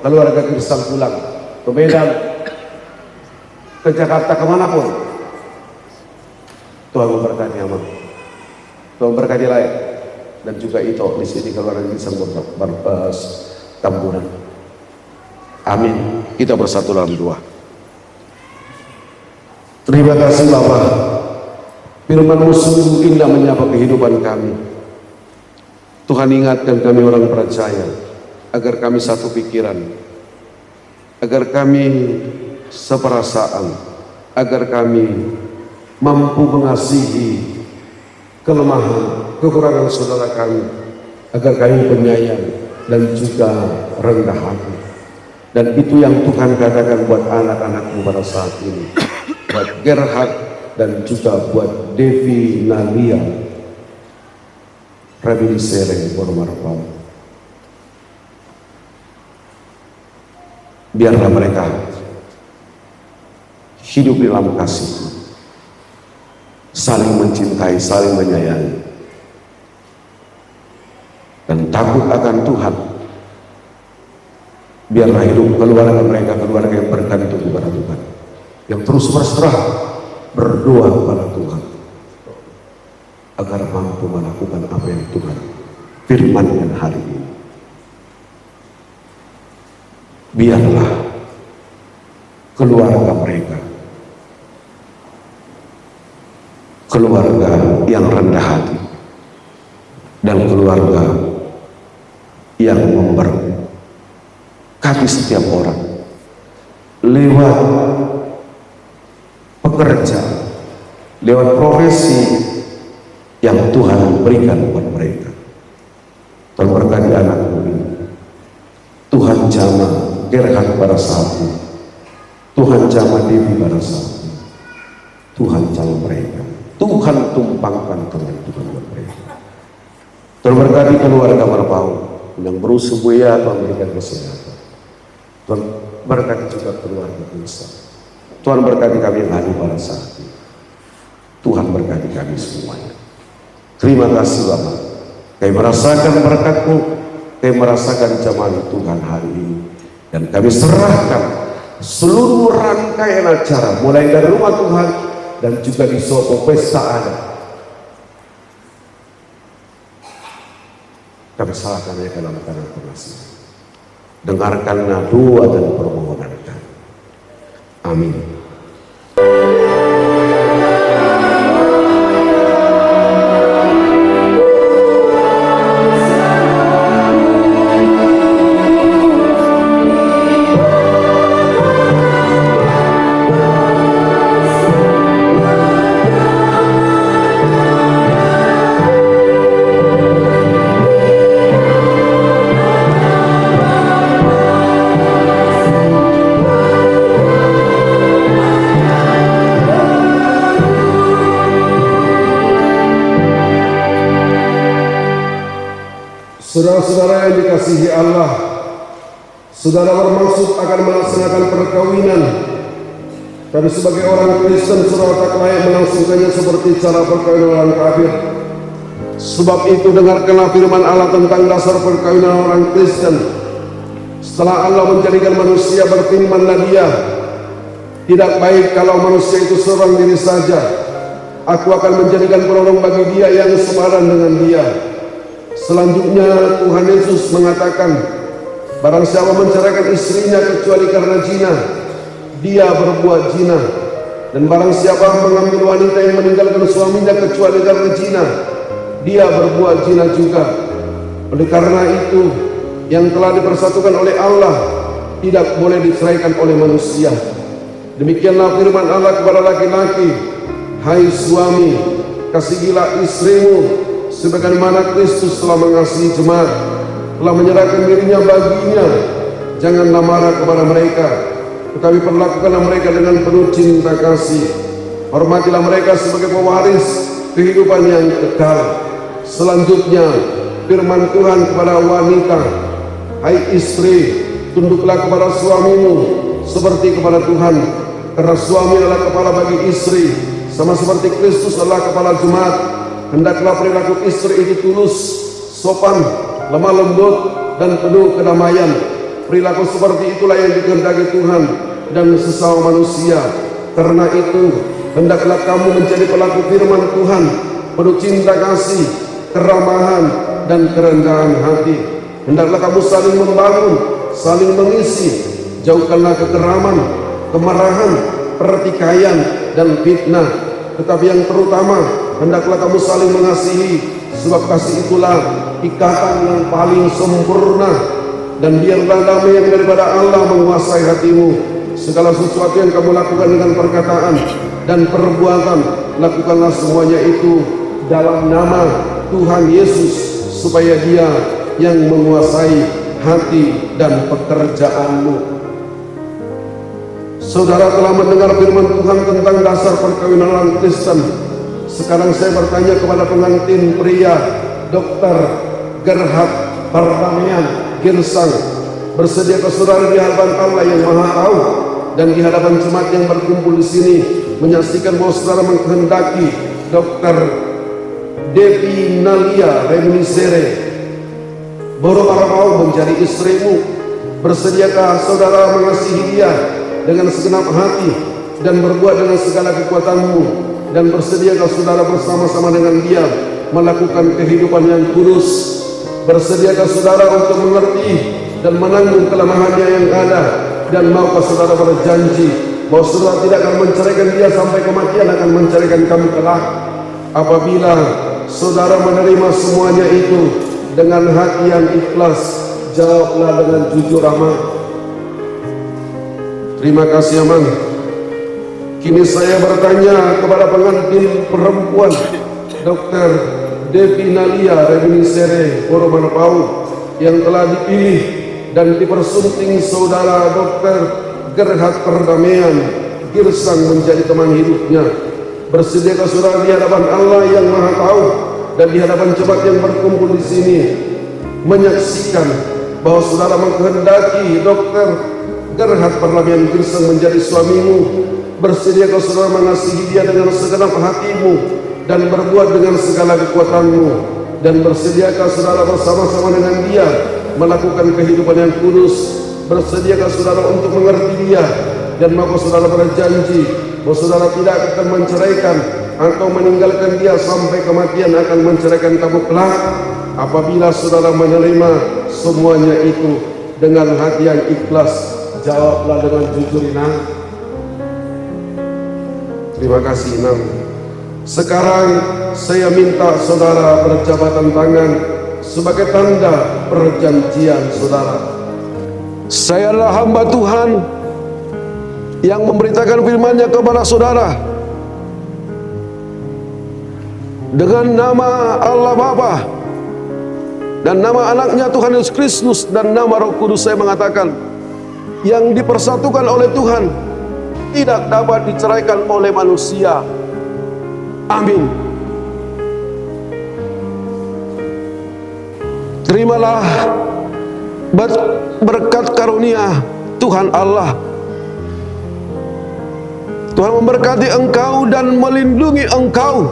keluarga Girsang pulang ke Medan, ke Jakarta, kemanapun, Tuhan memberkati apa? Tuhan memberkati lain. Dan juga itu di sini keluarga Girsang Tamburan. Amin. Kita bersatu dalam doa. Terima kasih Bapak. Firman-Mu sungguh indah menyapa kehidupan kami. Tuhan ingatkan kami orang percaya, agar kami satu pikiran, agar kami seperasaan, agar kami mampu mengasihi kelemahan, kekurangan saudara kami, agar kami penyayang dan juga rendah hati. Dan itu yang Tuhan katakan buat anak-anakmu pada saat ini, buat Gerhard dan juga buat Devi Nalia Rabini Sereng Bormarpau. Biarlah mereka hidup di dalam kasih, saling mencintai, saling menyayangi, dan takut akan Tuhan. Biarlah hidup keluarga mereka keluarga yang bergantung kepada Tuhan, yang terus berserah berdoa kepada Tuhan agar mampu melakukan apa yang Tuhan firmankan hari ini. Biarlah keluarga mereka keluarga yang rendah hati dan keluarga yang memberkati setiap orang lewat pekerja, lewat profesi yang Tuhan berikan buat mereka. Tuhan berkati anakmu ini. Tuhan jamah Gerhard pada saat ini. Tuhan jamah Devi pada saat ini. Tuhan jamah mereka. Tuhan tumpangkan Tuhan buat mereka. Tuhan berkati keluarga Marpau yang berusaha buaya Tuhan berikan kesehatan. Tuhan berkati juga keluarga Musa. Tuhan berkati kami yang hadir pada saat ini. Tuhan berkati kami semuanya. Terima kasih Bapak. Kami merasakan berkat-Mu, kami merasakan jamaah Tuhan hari ini, dan kami serahkan seluruh rangkaian acara mulai dari rumah Tuhan dan juga di suatu pesta adat. Kami serahkan mereka dalam tangan pengasihan. Dengarkanlah doa dan permohonan kami. Amin. Saudara-saudara yang dikasihi Allah, saudara bermaksud akan melaksanakan perkawinan, tapi sebagai orang Kristen saudara tak layak melangsungkannya seperti cara perkawinan orang kafir. Sebab itu dengarkanlah firman Allah tentang dasar perkawinan orang Kristen. Setelah Allah menjadikan manusia berfirmanlah Dia, tidak baik kalau manusia itu seorang diri saja. Aku akan menjadikan penolong bagi dia yang sepadan dengan dia. Selanjutnya Tuhan Yesus mengatakan, barang siapa menceraikan istrinya kecuali karena zina, dia berbuat zina. Dan barang siapa mengambil wanita yang meninggalkan suaminya kecuali karena zina, dia berbuat zina juga. Oleh karena itu, yang telah dipersatukan oleh Allah tidak boleh diceraikan oleh manusia. Demikianlah firman Allah kepada laki-laki, hai suami, kasihilah istrimu sebagaimana Kristus telah mengasihi jemaat, telah menyerahkan dirinya baginya. Janganlah marah kepada mereka, tetapi perlakukanlah mereka dengan penuh cinta kasih. Hormatilah mereka sebagai pewaris kehidupan yang kekal. Selanjutnya firman Tuhan kepada wanita, hai istri, tunduklah kepada suamimu seperti kepada Tuhan, karena suami adalah kepala bagi istri, sama seperti Kristus adalah kepala jemaat. Hendaklah perilaku istri itu tulus, sopan, lemah lembut, dan penuh kedamaian. Perilaku seperti itulah yang dikehendaki Tuhan dan sesama manusia. Karena itu, hendaklah kamu menjadi pelaku firman Tuhan, penuh cinta kasih, keramahan, dan kerendahan hati. Hendaklah kamu saling membangun, saling mengisi. Jauhkanlah kekeraman, kemarahan, pertikaian, dan fitnah. Tetapi yang terutama, hendaklah kamu saling mengasihi, sebab kasih itulah ikatan yang paling sempurna, dan biarlah damai yang daripada Allah menguasai hatimu. Segala sesuatu yang kamu lakukan dengan perkataan dan perbuatan, lakukanlah semuanya itu dalam nama Tuhan Yesus, supaya Dia yang menguasai hati dan pekerjaanmu. Saudara telah mendengar firman Tuhan tentang dasar perkawinan orang Kristen. Sekarang saya bertanya kepada pengantin pria, Dr. Gerhard Pardamian Girsang, bersediakah saudara di hadapan Allah yang Maha Tahu dan di hadapan jemaat yang berkumpul di sini menyaksikan bahwa saudara menghendaki Dr. Devi Nalia Reminiscere Boromarapau menjadi istrimu? Bersediakah saudara mengasihi dia dengan segenap hati dan berbuat dengan segala kekuatanmu, dan bersediakah saudara bersama-sama dengan dia melakukan kehidupan yang kudus? Bersediakah saudara untuk mengerti dan menanggung kelemahannya yang ada, dan maukah saudara berjanji bahwa saudara tidak akan menceraikan dia sampai kematian akan menceraikan kamu kelak? Apabila saudara menerima semuanya itu dengan hati yang ikhlas, jawablah dengan jujur aman. Terima kasih aman. Kini saya bertanya kepada pengantin perempuan, Dr. Devi Nalia Reminiscere Boromarapau, yang telah dipilih dan dipersunting saudara Dr. Gerhard Pardamian Girsang menjadi teman hidupnya. Bersediakah saudara di hadapan Allah yang Maha Tahu dan di hadapan jemaat yang berkumpul di sini menyaksikan bahwa saudara menghendaki Dr. Gerhard Pardamian Girsang menjadi suamimu? Bersediakah saudara mengasihi dia dengan segenap hatimu dan berbuat dengan segala kekuatanmu? Dan bersediakah saudara bersama-sama dengan dia melakukan kehidupan yang kudus? Bersediakah saudara untuk mengerti dia, dan maka saudara berjanji bahwa saudara tidak akan menceraikan atau meninggalkan dia sampai kematian akan menceraikan kamu kelak? Apabila saudara menerima semuanya itu dengan hati yang ikhlas, jawablah dengan jujur, Inang. Terima kasih, Inang. Sekarang saya minta saudara berjabatan tangan sebagai tanda perjanjian saudara. Saya adalah hamba Tuhan yang memberitakan firman-Nya kepada saudara. Dengan nama Allah Bapa dan nama anaknya Tuhan Yesus Kristus dan nama Roh Kudus, saya mengatakan, yang dipersatukan oleh Tuhan tidak dapat diceraikan oleh manusia. Amin. Terimalah berkat karunia Tuhan Allah. Tuhan memberkati engkau dan melindungi engkau.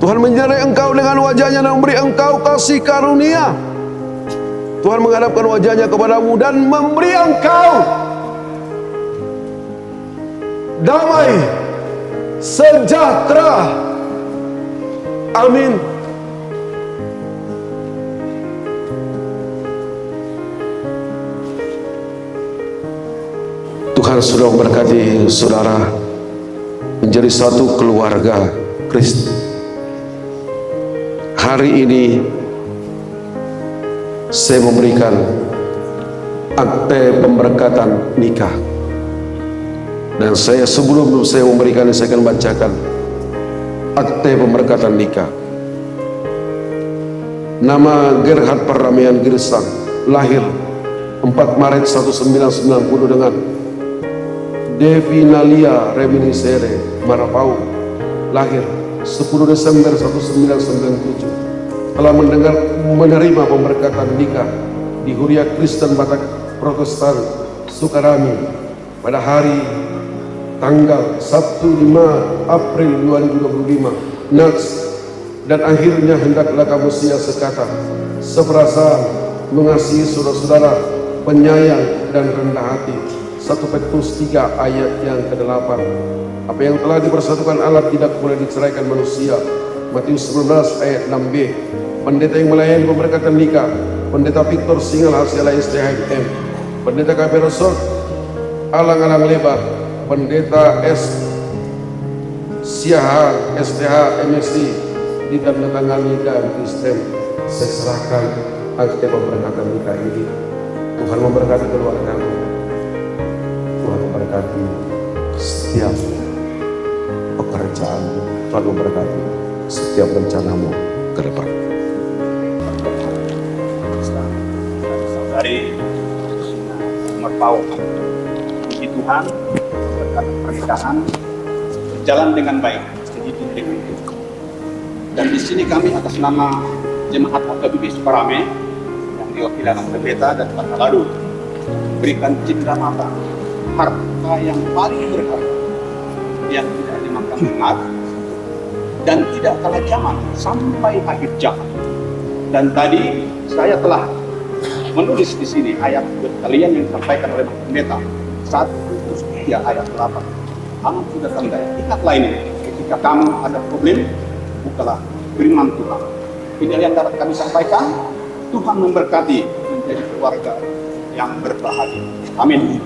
Tuhan menyertai engkau dengan wajah-Nya dan memberi engkau kasih karunia. Tuhan menghadapkan wajah-Nya kepadamu dan memberi engkau damai sejahtera. Amin. Tuhan sudah memberkati saudara menjadi satu keluarga Kristus. Hari ini saya memberikan akte pemberkatan nikah, dan sebelum saya memberikan, saya akan bacakan akte pemberkatan nikah. Nama Gerhard Pardamian Girsang, lahir 4 Maret 1990 dengan Devi Nalia Reminiscere Marapau, lahir 10 Desember 1997, telah menerima pemberkatan nikah di Huria Kristen Batak Protestan Sukarami pada hari tanggal Sabtu 5 April 2025. Nats, dan akhirnya hendaklah kamu sia sekata, seperasaan, mengasihi saudara-saudara, penyayang dan rendah hati. 1 Petrus 3 ayat yang ke-8. Apa yang telah dipersatukan Allah tidak boleh diceraikan manusia. Matius 19 ayat 6b. Pendeta yang melayani pemberkatan nikah, Pendeta Victor Singal Hasil STHM, Pendeta KP Resort Alang-Alang Lebar, Pendeta S Siaha STH MSI tidak menangani dan Kristen, saya serahkan akhirnya memberkati nikah ini. Tuhan memberkati keluargamu, Tuhan memberkati setiap pekerjaanmu, Tuhan memberkati setiap rencanamu ke depan. Dari Merpau, puji Tuhan, berkat pernikahan berjalan dengan baik. Dan di sini kami atas nama Jemaat AKBP Sukarame yang diwakili oleh pendeta dan Pak Lalu berikan cindera mata harta yang paling berharga yang tidak dimakan dengar dan tidak kalah zaman sampai akhir zaman. Dan tadi saya telah menulis di sini ayat kalian yang disampaikan oleh pendeta 1:3 ayat 8. Kamu sudah tandai. Ingatlah ini, ketika kamu ada problem, bukalah firman Tuhan. Ini yang dapat kami sampaikan. Tuhan memberkati menjadi keluarga yang berbahagia. Amin.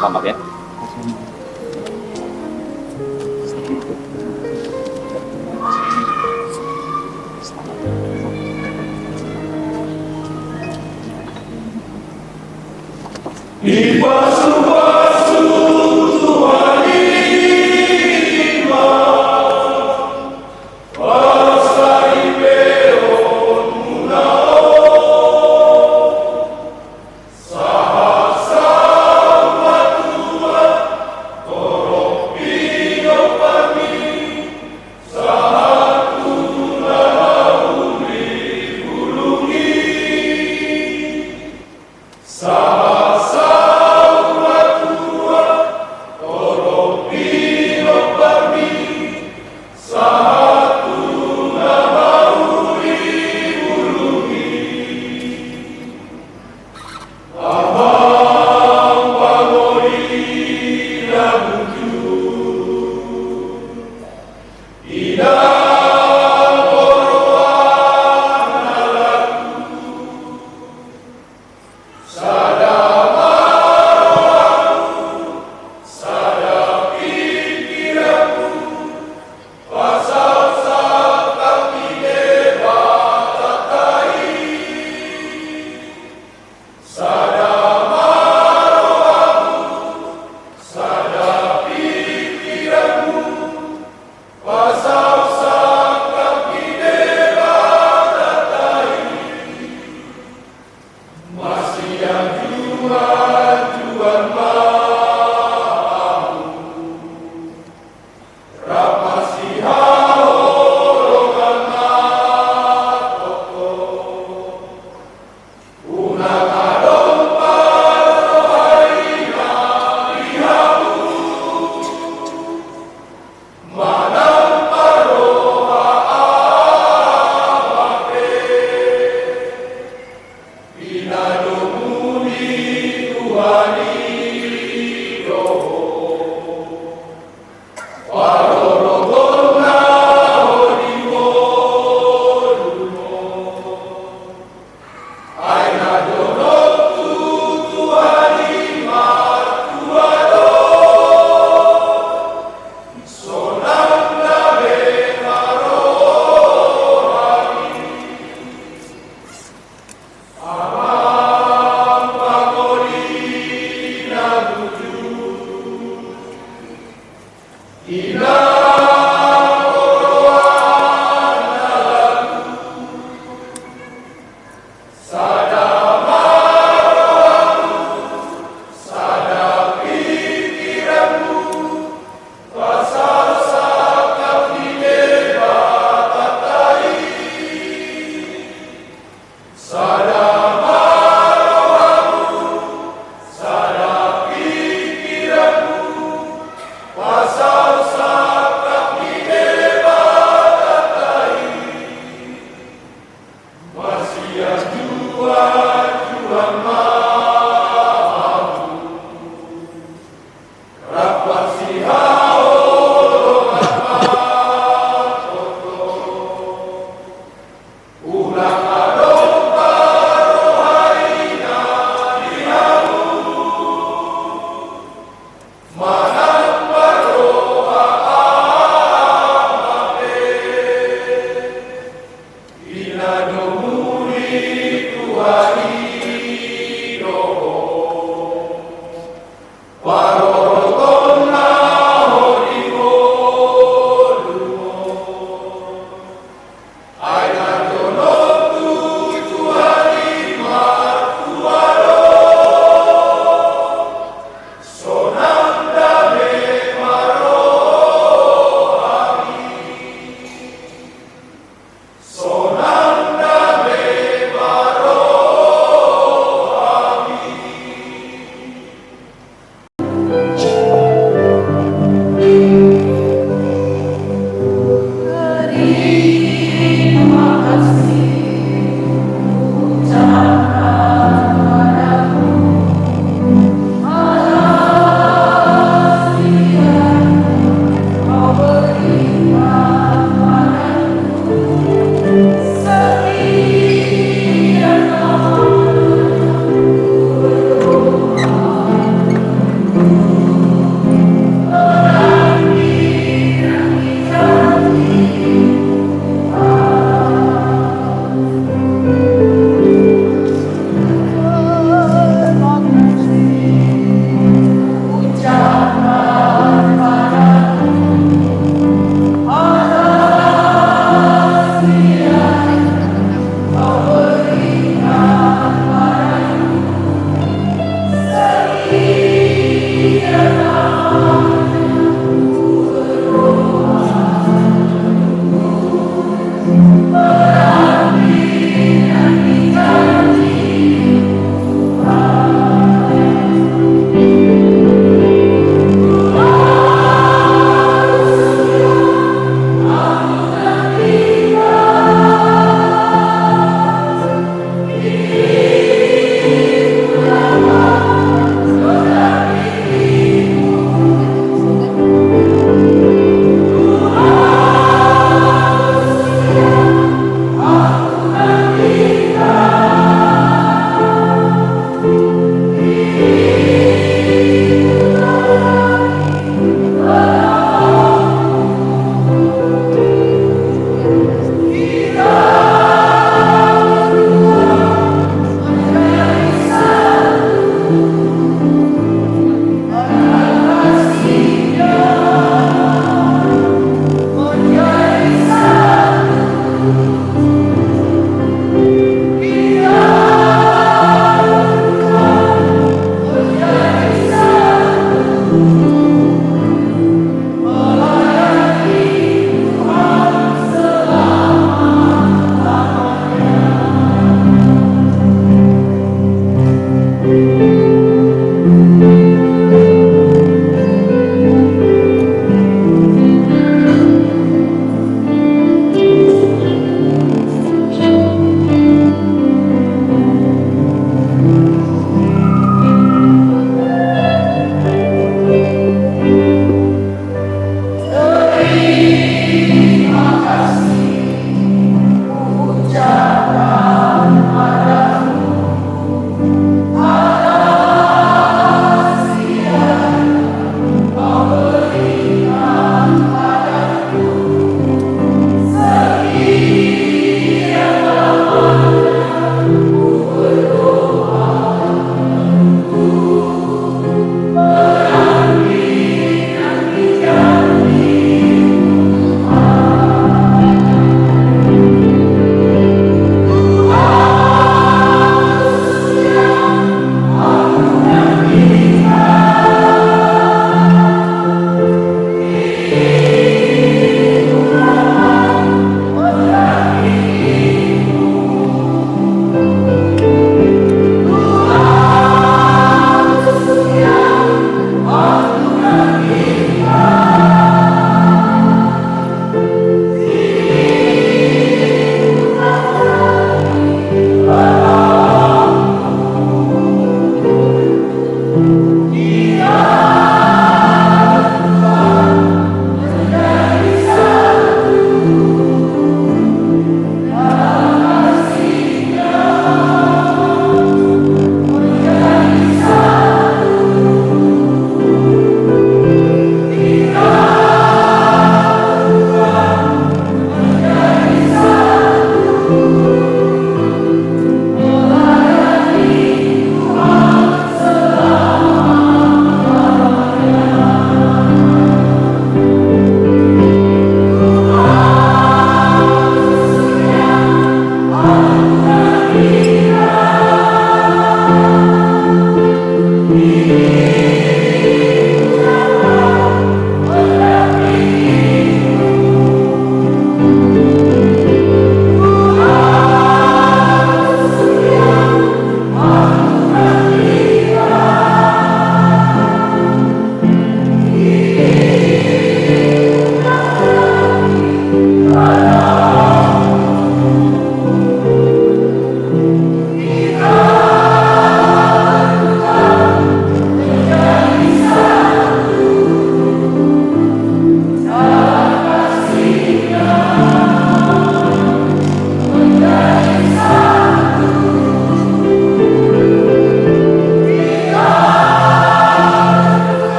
Selamat ya. Pasal Sonam Dame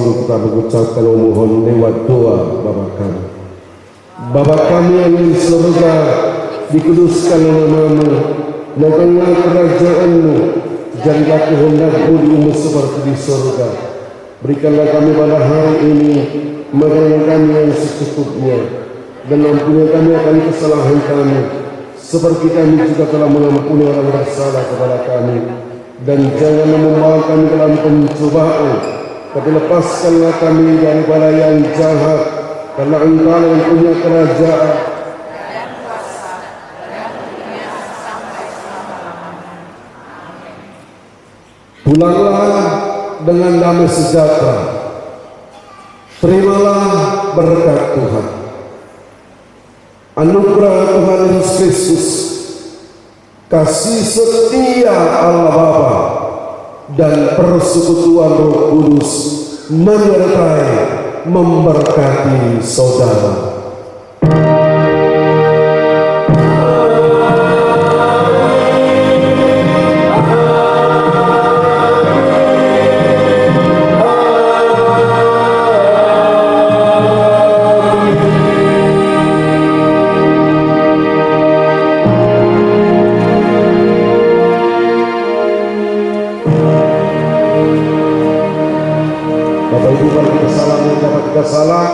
selalu kita mengucapkan mohon lewat doa Bapa kami. Bapa kami yang di surga, dikuduskan namamu, datanglah kerajaan-Mu, jadilah kehendak-Mu di bumi seperti di surga. Berikanlah kami pada hari ini makanan kami yang secukupnya, dan ampuni kami akan kesalahan kami, seperti kami juga telah mengampuni orang bersalah kepada kami. Dan jangan membawa kami dalam pencobaan, tapi lepaskanlah kami daripada yang jahat, karena Engkau yang punya kerajaan. Pulanglah dengan damai sejahtera. Terimalah berkat Tuhan. Anugerah Tuhan Yesus Kristus, kasih setia Allah Bapa, dan persekutuan Roh Kudus menyertai memberkati saudara. Salah,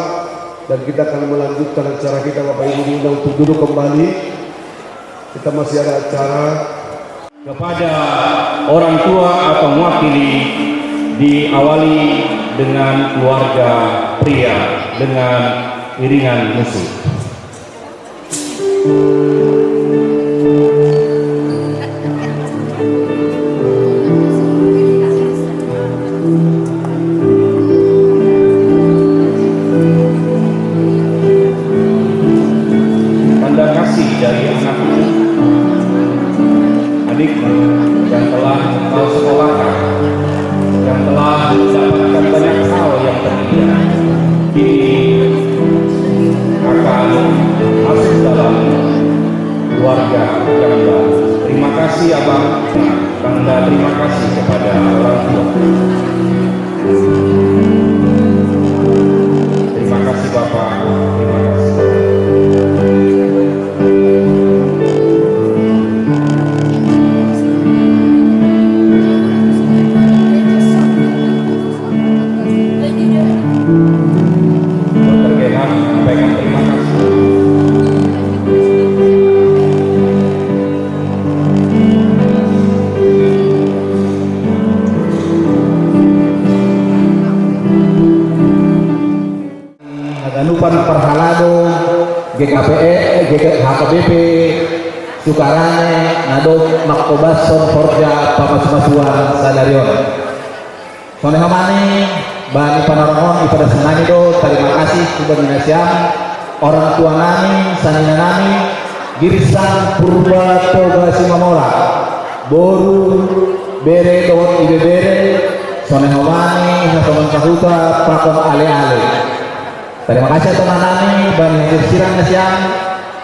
dan kita akan melanjutkan acara kita. Bapak Ibu diundang untuk duduk kembali. Kita masih ada acara. Kepada orang tua atau mewakili, diawali dengan keluarga pria dengan iringan musik. Terima kasih kepada orang tua. Terima kasih Bapak. Terima kasih. Bertergehan sampaikan terima kasih. Perhalado, GKPE, HKBP, Sukarane, Nadok, Makkobason, Forja, Pamas-Masuan, Sadarion. Sone Hamani, Bani Panarongon, Ipada Senani do, terima kasih kepada Indonesia, orang tua nami, sanina nami, Girisan Purba Toga Simamora, Boru, Bere, Dot, Ibe Bere, Sone Hamani, Nasoman Kahuta, Prakon Ale-Ale. Terima kasih teman-teman Bani Hadir Sirang Nasyam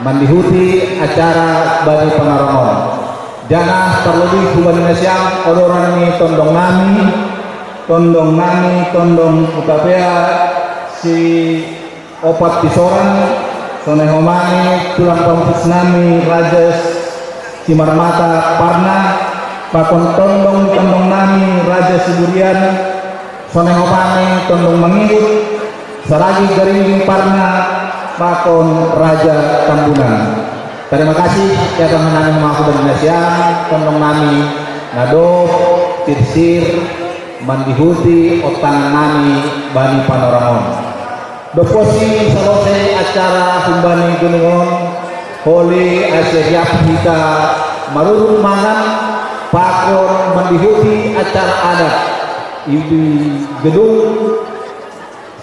mendihuti acara Bani Pangarongon. Jangan terlebih Bani Nasyam odoran ini tondong nami, tondong utapea si opat pisoran, soneh homani, tulang pampus nami, rajas Cimarmata Parna, pakon tondong nami, raja Siburian, soneh homani, tondong mangirut, Saragi Garingging Parna, Pakon Raja Tambunan. Terima kasih ya teman-teman Mahu Indonesia, tondong nami, Nado, Tirsir, Mandihuti, Otang nami, Bani Panoramon. Doposi selesai acara Kumbani Gunungon, Holi Asyik kita marurun mangan, Pakon Mandihuti acara adat, Ibu gedung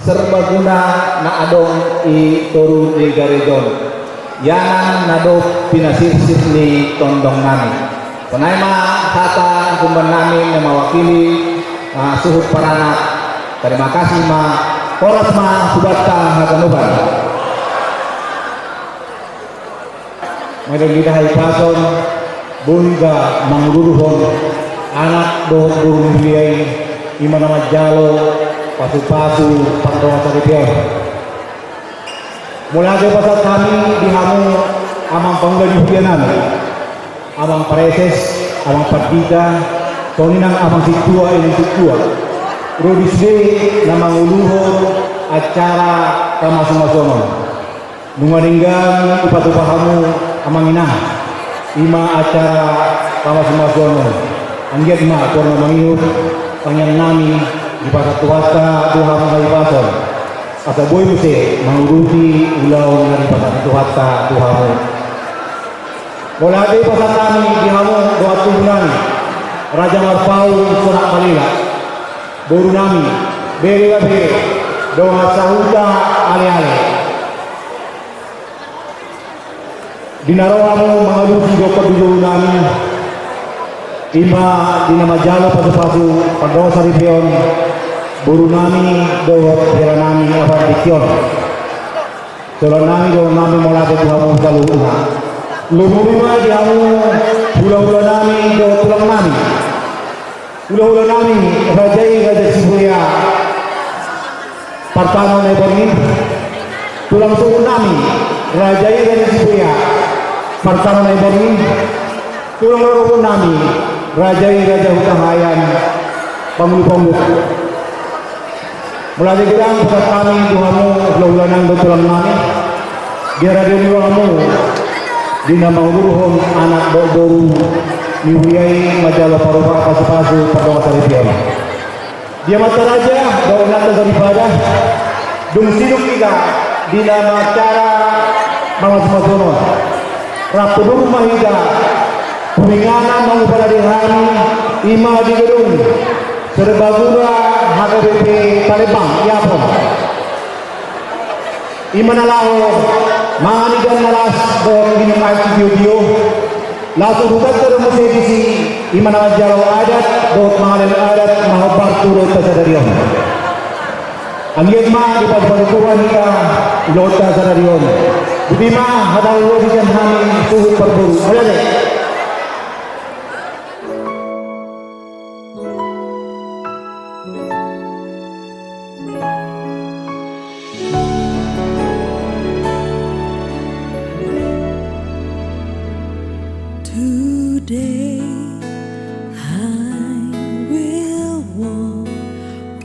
serbaguna na adong i toru di garidon yang nado pinasir-sir ni tondong nami penaima kata kumban nami yang mewakili suhut paranak. Terima kasih ma koras ma subata haganuban madang kita pason bunda mangluruhon anak do burung liai imana majalo pasu-pasu pandoa saripion. Mulai dari pasal kami dihamu amang panggul dihujanan, amang pareses, amang partida, toninang amang situa ini situa. Rodisde namang uluhur acara kamasuma-suma. Nungaringgang ipatupahamu amang inang. Ima acara kamasuma-suma. Anggiat ma porno mangiyut pangyang nami di pasar tuwasta duha mga ipason. Asa boy muse manguruti ulaw nga di pasar tuwasta duha mo. Mula di pasar nami di hamu doa tubunan Raja Marpau Sunak Malila. Boru nami beri gabe doa sahuda ale-ale. Dinarohamu mangalusi dokter dulu nami ima dinamajalo pasu-pasu pandoa saripion buru nami doa pera nami apa dikyon solan nami doa nami molate tuhamu saluna lumurima dihamu hula-hula nami doa tulang nami hula-hula nami rajai raja Sibuya Partano Nebornin tulang suku nami rajai raja Sibuya Partano Nebornin tulang lorong nami rajai raja Hutahayan pamulu-pamulu mulai gerang pusat kami tuhamu ulang-ulanang betulang nami biar ada niwamu dina mauruhon anak boru niwiyai majalah parupa pasu-pasu pandoa saripion dia mata raja doa nata daripada dung siduk kita dina macara mawas-masono rapu rumah hida Kuringana mengubah dihani ima di gedung serbagura HKBP Palembang Yapon ima nalaho mangani dan nalas doang ginung video langsung bukan terus edisi ima najaro adat dot mangalem adat mahabar turut tasadarion angin ma di padu-paduan kita lota sadarion bima hadal wadikan hani suhu perburu ada deh. Today I will walk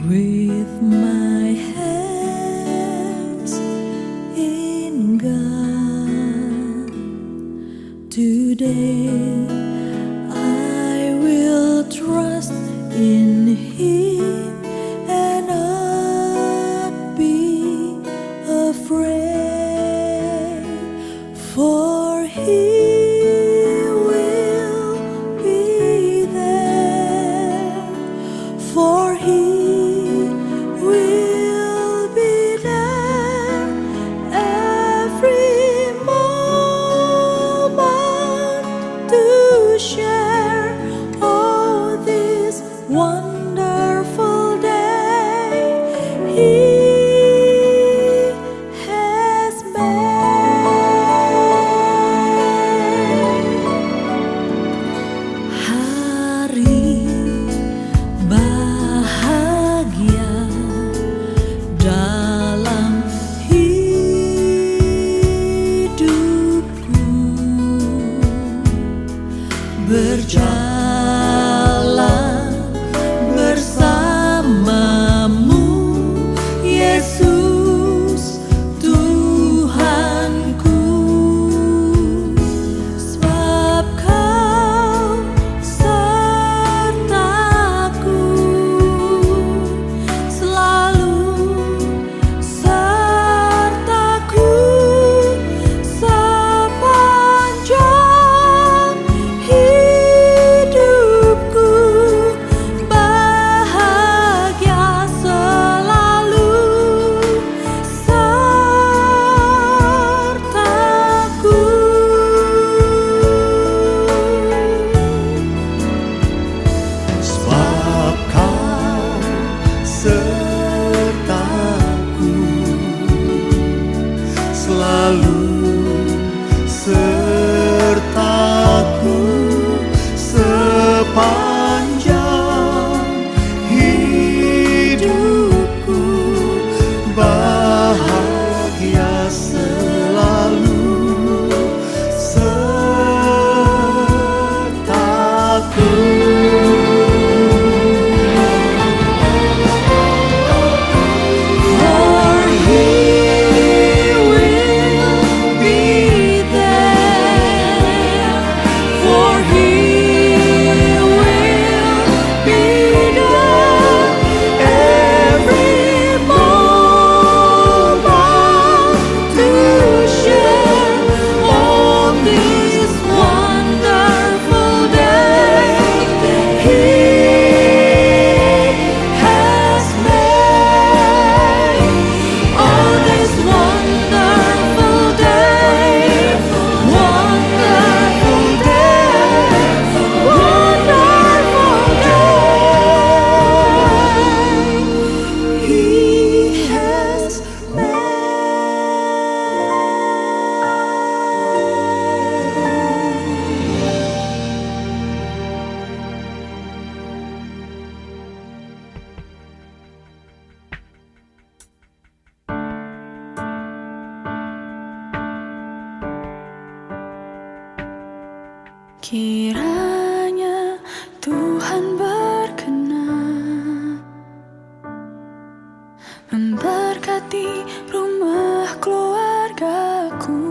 with my hands in God. Today I will trust in Him and not be afraid, for He wonderful day He has made. Hari bahagia dalam hidupku berjalan bersamamu Yesus Tuhanku, sebab Kau sertaku selalu sertaku sepanjang hidupku. sepanjang hidupku. Kiranya Tuhan berkenan memberkati rumah keluargaku.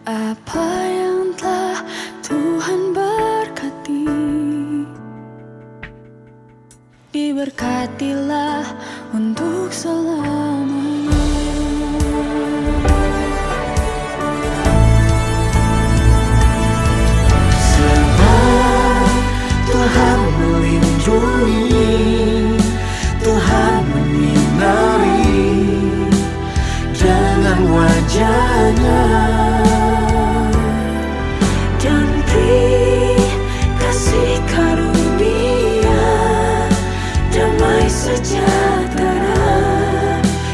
Apa yang telah Tuhan berkati, diberkatilah untuk selamanya. Tuhan melindungi, Tuhan menyinari dengan wajah-Nya, dan beri kasih karunia, damai sejahtera.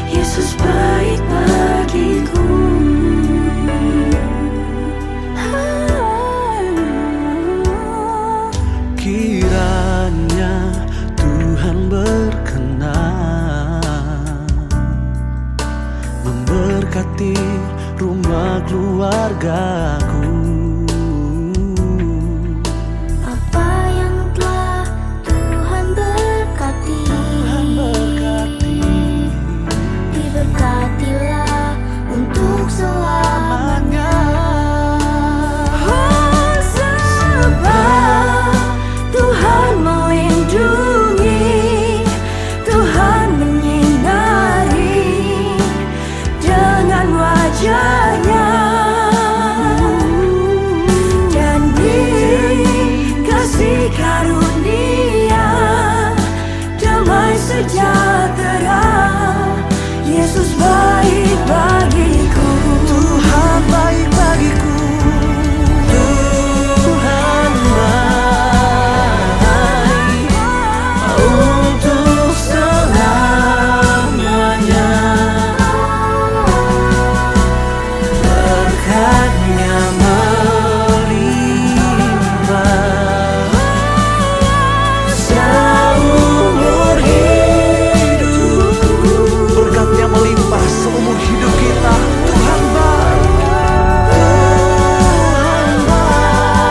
Yesus baik bagiku. Kiranya Tuhan berkenan memberkati rumah keluargaku. Apa yang telah Tuhan berkati, diberkatilah untuk selamanya. Tuhan melindungi, Tuhan menyinari dengan wajah-Nya, dan beri kasih karunia, damai sejahtera. Yesus baik bagiku. Tuhan baik bagiku. Tuhan baik untuk selamanya. Berkat-Nya melimpah seumur hidupku. Berkat-Nya melimpah seumur hidup kita. Tuhan baik. Tuhan baik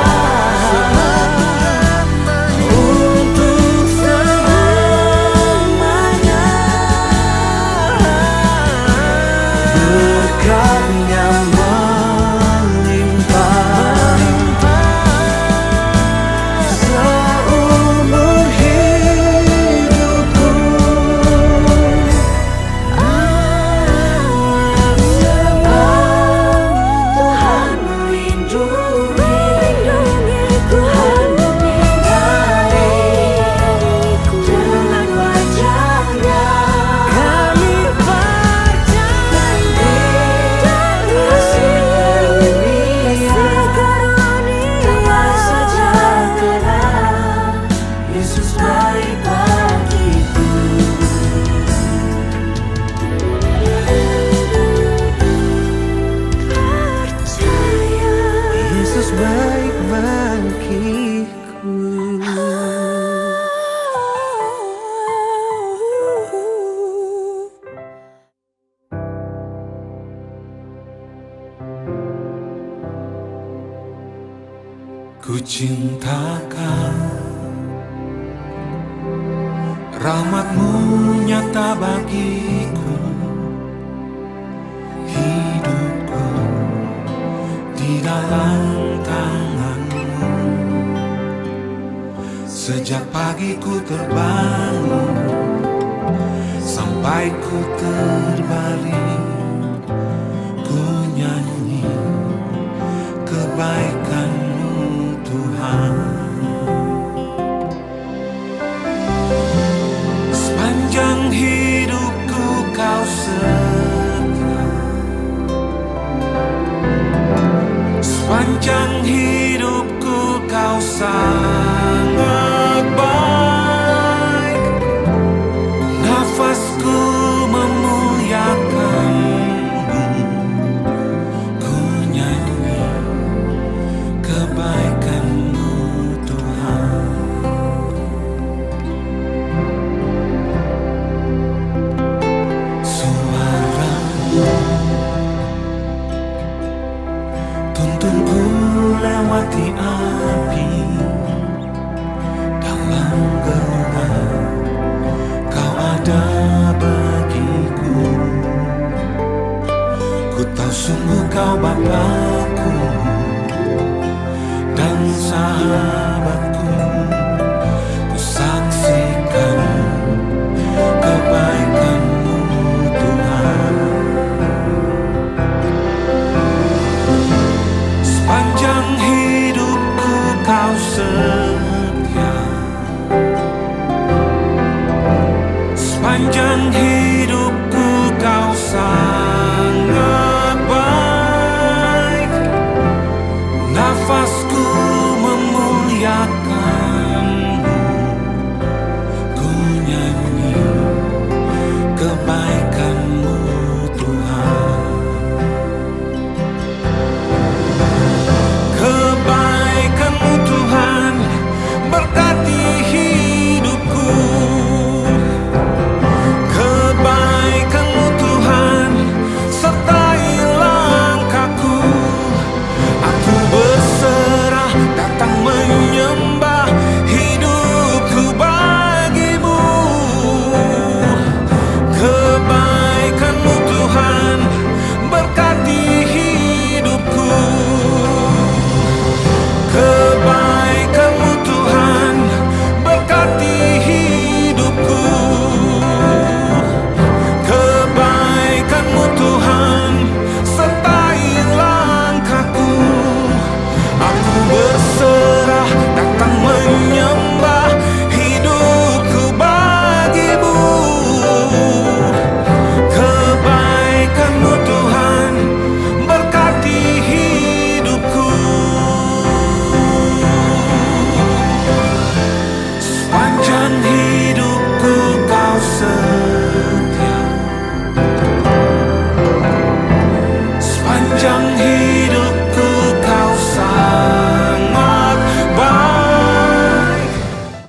untuk selamanya. Berkat-Nya melimpah seumur hidupku. Tuhan melindungi, Tuhan menyinariku dengan wajah-Nya. Kami percaya kasih karunia, damai sejahtera. Yesus baik bagiku. Percaya Yesus baik bagiku. Ku cintakan rahmat-Mu nyata bagiku. Hidupku di dalam tangan-Mu. Sejak pagi ku terbangun sampai ku terbaring, ku nyanyi kebaikan-Mu Tuhan. Sepanjang hidupku Kau setia, sepanjang hidupku Kau sangat baik. Nafasku memuliakan-Mu, ku nyanyi kebaikan-Mu Tuhan. Sungguh kau Bapa